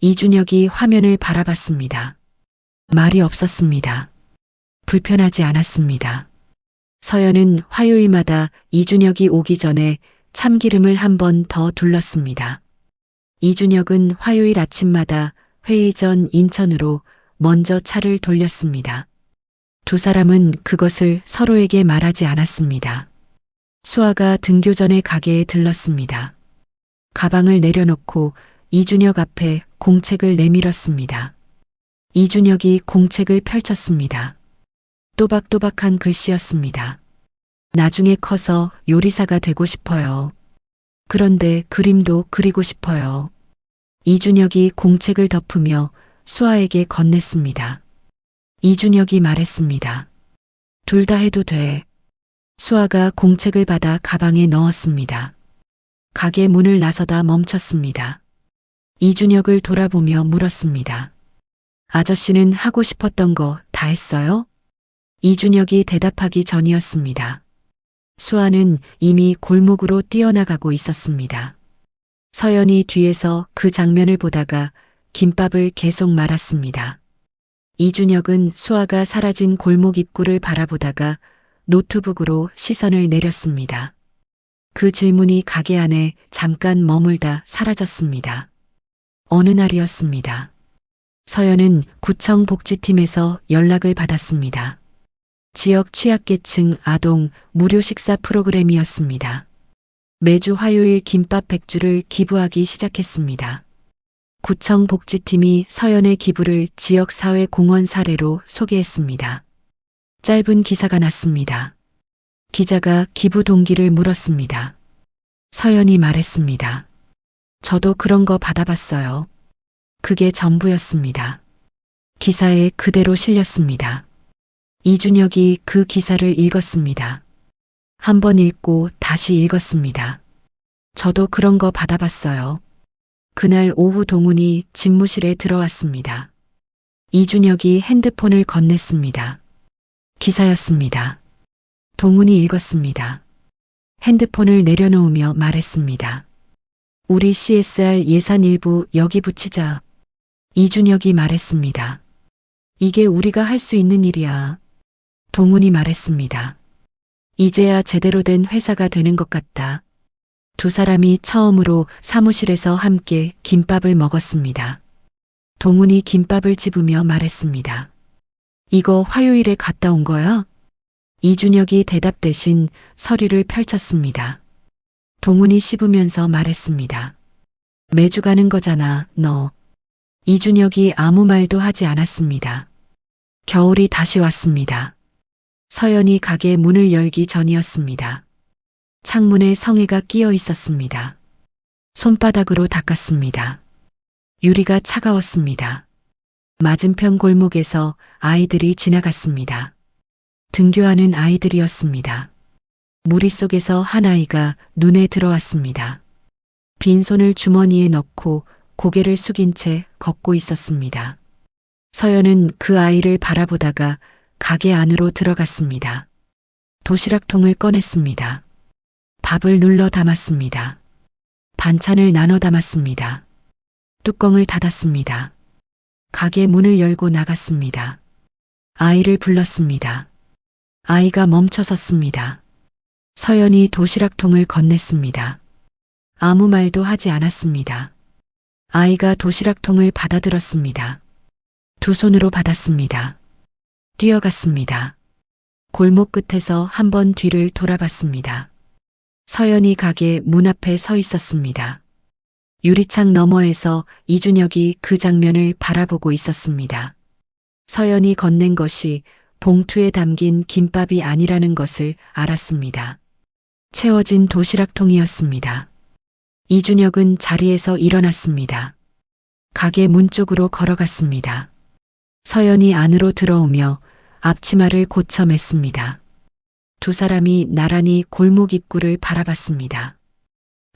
Speaker 2: 이준혁이 화면을 바라봤습니다. 말이 없었습니다. 불편하지 않았습니다. 서연은 화요일마다 이준혁이 오기 전에 참기름을 한 번 더 둘렀습니다. 이준혁은 화요일 아침마다 회의 전 인천으로 먼저 차를 돌렸습니다. 2 사람은 그것을 서로에게 말하지 않았습니다. 수아가 등교 전에 가게에 들렀습니다. 가방을 내려놓고 이준혁 앞에 공책을 내밀었습니다. 이준혁이 공책을 펼쳤습니다. 또박또박한 글씨였습니다. 나중에 커서 요리사가 되고 싶어요. 그런데 그림도 그리고 싶어요. 이준혁이 공책을 덮으며 수아에게 건넸습니다. 이준혁이 말했습니다. 둘 다 해도 돼. 수아가 공책을 받아 가방에 넣었습니다. 가게 문을 나서다 멈췄습니다. 이준혁을 돌아보며 물었습니다. 아저씨는 하고 싶었던 거 다 했어요? 이준혁이 대답하기 전이었습니다. 수아는 이미 골목으로 뛰어나가고 있었습니다. 서연이 뒤에서 그 장면을 보다가 김밥을 계속 말았습니다. 이준혁은 수아가 사라진 골목 입구를 바라보다가 노트북으로 시선을 내렸습니다. 그 질문이 가게 안에 잠깐 머물다 사라졌습니다. 어느 날이었습니다. 서연은 구청 복지팀에서 연락을 받았습니다. 지역 취약계층 아동 무료 식사 프로그램이었습니다. 매주 화요일 김밥 100주를 기부하기 시작했습니다. 구청 복지팀이 서연의 기부를 지역사회공헌 사례로 소개했습니다. 짧은 기사가 났습니다. 기자가 기부 동기를 물었습니다. 서연이 말했습니다. 저도 그런 거 받아봤어요. 그게 전부였습니다. 기사에 그대로 실렸습니다. 이준혁이 그 기사를 읽었습니다. 한 번 읽고 다시 읽었습니다. 저도 그런 거 받아봤어요. 그날 오후 동훈이 집무실에 들어왔습니다. 이준혁이 핸드폰을 건넸습니다. 기사였습니다. 동훈이 읽었습니다. 핸드폰을 내려놓으며 말했습니다. 우리 CSR 예산 일부 여기 붙이자. 이준혁이 말했습니다. 이게 우리가 할 수 있는 일이야. 동훈이 말했습니다. 이제야 제대로 된 회사가 되는 것 같다. 2 사람이 처음으로 사무실에서 함께 김밥을 먹었습니다. 동훈이 김밥을 집으며 말했습니다. 이거 화요일에 갔다 온 거야? 이준혁이 대답 대신 서류를 펼쳤습니다. 동훈이 씹으면서 말했습니다. 매주 가는 거잖아, 너. 이준혁이 아무 말도 하지 않았습니다. 겨울이 다시 왔습니다. 서연이 가게 문을 열기 전이었습니다. 창문에 성에가 끼어 있었습니다. 손바닥으로 닦았습니다. 유리가 차가웠습니다. 맞은편 골목에서 아이들이 지나갔습니다. 등교하는 아이들이었습니다. 무리 속에서 한 아이가 눈에 들어왔습니다. 빈손을 주머니에 넣고 고개를 숙인 채 걷고 있었습니다. 서연은 그 아이를 바라보다가 가게 안으로 들어갔습니다. 도시락통을 꺼냈습니다. 밥을 눌러 담았습니다. 반찬을 나눠 담았습니다. 뚜껑을 닫았습니다. 가게 문을 열고 나갔습니다. 아이를 불렀습니다. 아이가 멈춰 섰습니다. 서연이 도시락통을 건넸습니다. 아무 말도 하지 않았습니다. 아이가 도시락통을 받아들었습니다. 두 손으로 받았습니다. 뛰어갔습니다. 골목 끝에서 한 번 뒤를 돌아봤습니다. 서연이 가게 문 앞에 서 있었습니다. 유리창 너머에서 이준혁이 그 장면을 바라보고 있었습니다. 서연이 건넨 것이 봉투에 담긴 김밥이 아니라는 것을 알았습니다. 채워진 도시락통이었습니다. 이준혁은 자리에서 일어났습니다. 가게 문 쪽으로 걸어갔습니다. 서연이 안으로 들어오며 앞치마를 고쳐 맸습니다. 두 사람이 나란히 골목 입구를 바라봤습니다.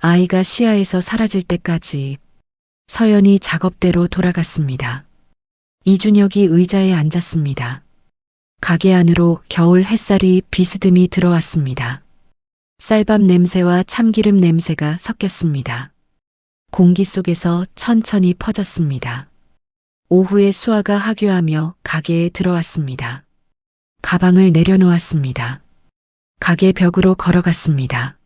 Speaker 2: 아이가 시야에서 사라질 때까지 서연이 작업대로 돌아갔습니다. 이준혁이 의자에 앉았습니다. 가게 안으로 겨울 햇살이 비스듬히 들어왔습니다. 쌀밥 냄새와 참기름 냄새가 섞였습니다. 공기 속에서 천천히 퍼졌습니다. 오후에 수아가 하교하며 가게에 들어왔습니다. 가방을 내려놓았습니다. 가게 벽으로 걸어갔습니다.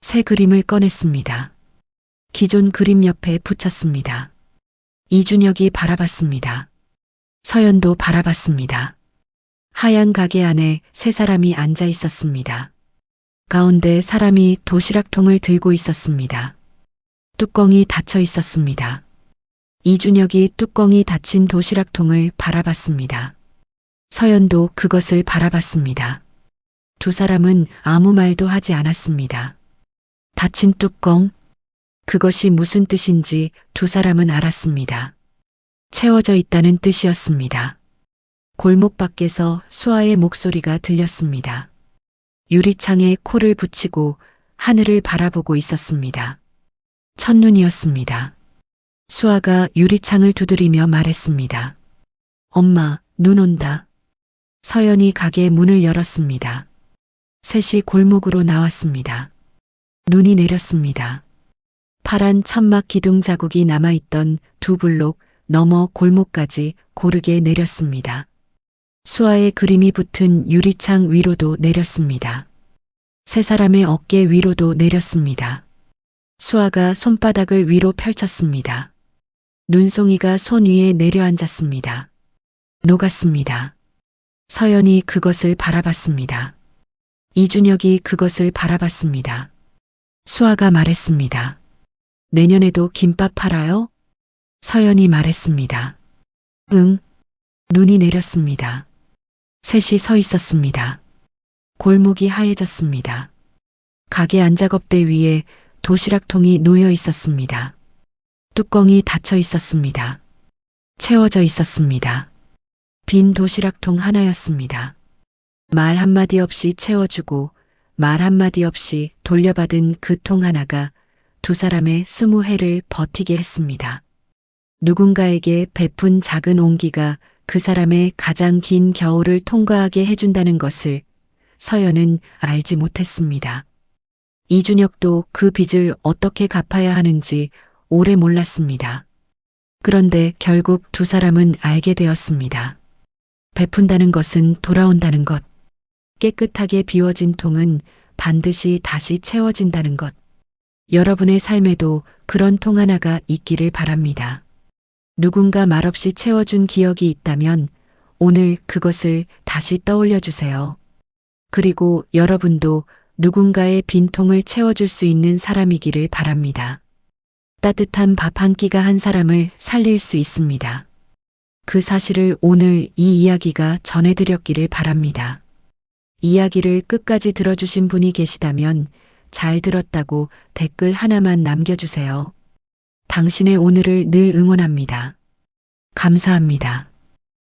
Speaker 2: 새 그림을 꺼냈습니다. 기존 그림 옆에 붙였습니다. 이준혁이 바라봤습니다. 서연도 바라봤습니다. 하얀 가게 안에 세 사람이 앉아 있었습니다. 가운데 사람이 도시락통을 들고 있었습니다. 뚜껑이 닫혀 있었습니다. 이준혁이 뚜껑이 닫힌 도시락통을 바라봤습니다. 서연도 그것을 바라봤습니다. 두 사람은 아무 말도 하지 않았습니다. 닫힌 뚜껑, 그것이 무슨 뜻인지 두 사람은 알았습니다. 채워져 있다는 뜻이었습니다. 골목 밖에서 수아의 목소리가 들렸습니다. 유리창에 코를 붙이고 하늘을 바라보고 있었습니다. 첫눈이었습니다. 수아가 유리창을 두드리며 말했습니다. 엄마, 눈 온다. 서연이 가게 문을 열었습니다. 셋이 골목으로 나왔습니다. 눈이 내렸습니다. 파란 천막 기둥 자국이 남아있던 두 블록 너머 골목까지 고르게 내렸습니다. 수아의 그림이 붙은 유리창 위로도 내렸습니다. 세 사람의 어깨 위로도 내렸습니다. 수아가 손바닥을 위로 펼쳤습니다. 눈송이가 손 위에 내려앉았습니다. 녹았습니다. 서연이 그것을 바라봤습니다. 이준혁이 그것을 바라봤습니다. 수아가 말했습니다. 내년에도 김밥 팔아요? 서연이 말했습니다. 응. 눈이 내렸습니다. 셋이 서 있었습니다. 골목이 하얘졌습니다. 가게 안작업대 위에 도시락통이 놓여 있었습니다. 뚜껑이 닫혀 있었습니다. 채워져 있었습니다. 빈 도시락통 하나였습니다. 말 한마디 없이 채워주고 말 한마디 없이 돌려받은 그 통 하나가 두 사람의 20해를 버티게 했습니다. 누군가에게 베푼 작은 온기가 그 사람의 가장 긴 겨울을 통과하게 해준다는 것을 서연은 알지 못했습니다. 이준혁도 그 빚을 어떻게 갚아야 하는지 오래 몰랐습니다. 그런데 결국 두 사람은 알게 되었습니다. 베푼다는 것은 돌아온다는 것. 깨끗하게 비워진 통은 반드시 다시 채워진다는 것. 여러분의 삶에도 그런 통 하나가 있기를 바랍니다. 누군가 말없이 채워준 기억이 있다면 오늘 그것을 다시 떠올려 주세요. 그리고 여러분도 누군가의 빈통을 채워줄 수 있는 사람이기를 바랍니다. 따뜻한 밥 한 끼가 한 사람을 살릴 수 있습니다. 그 사실을 오늘 이 이야기가 전해드렸기를 바랍니다. 이야기를 끝까지 들어주신 분이 계시다면 잘 들었다고 댓글 하나만 남겨주세요. 당신의 오늘을 늘 응원합니다. 감사합니다.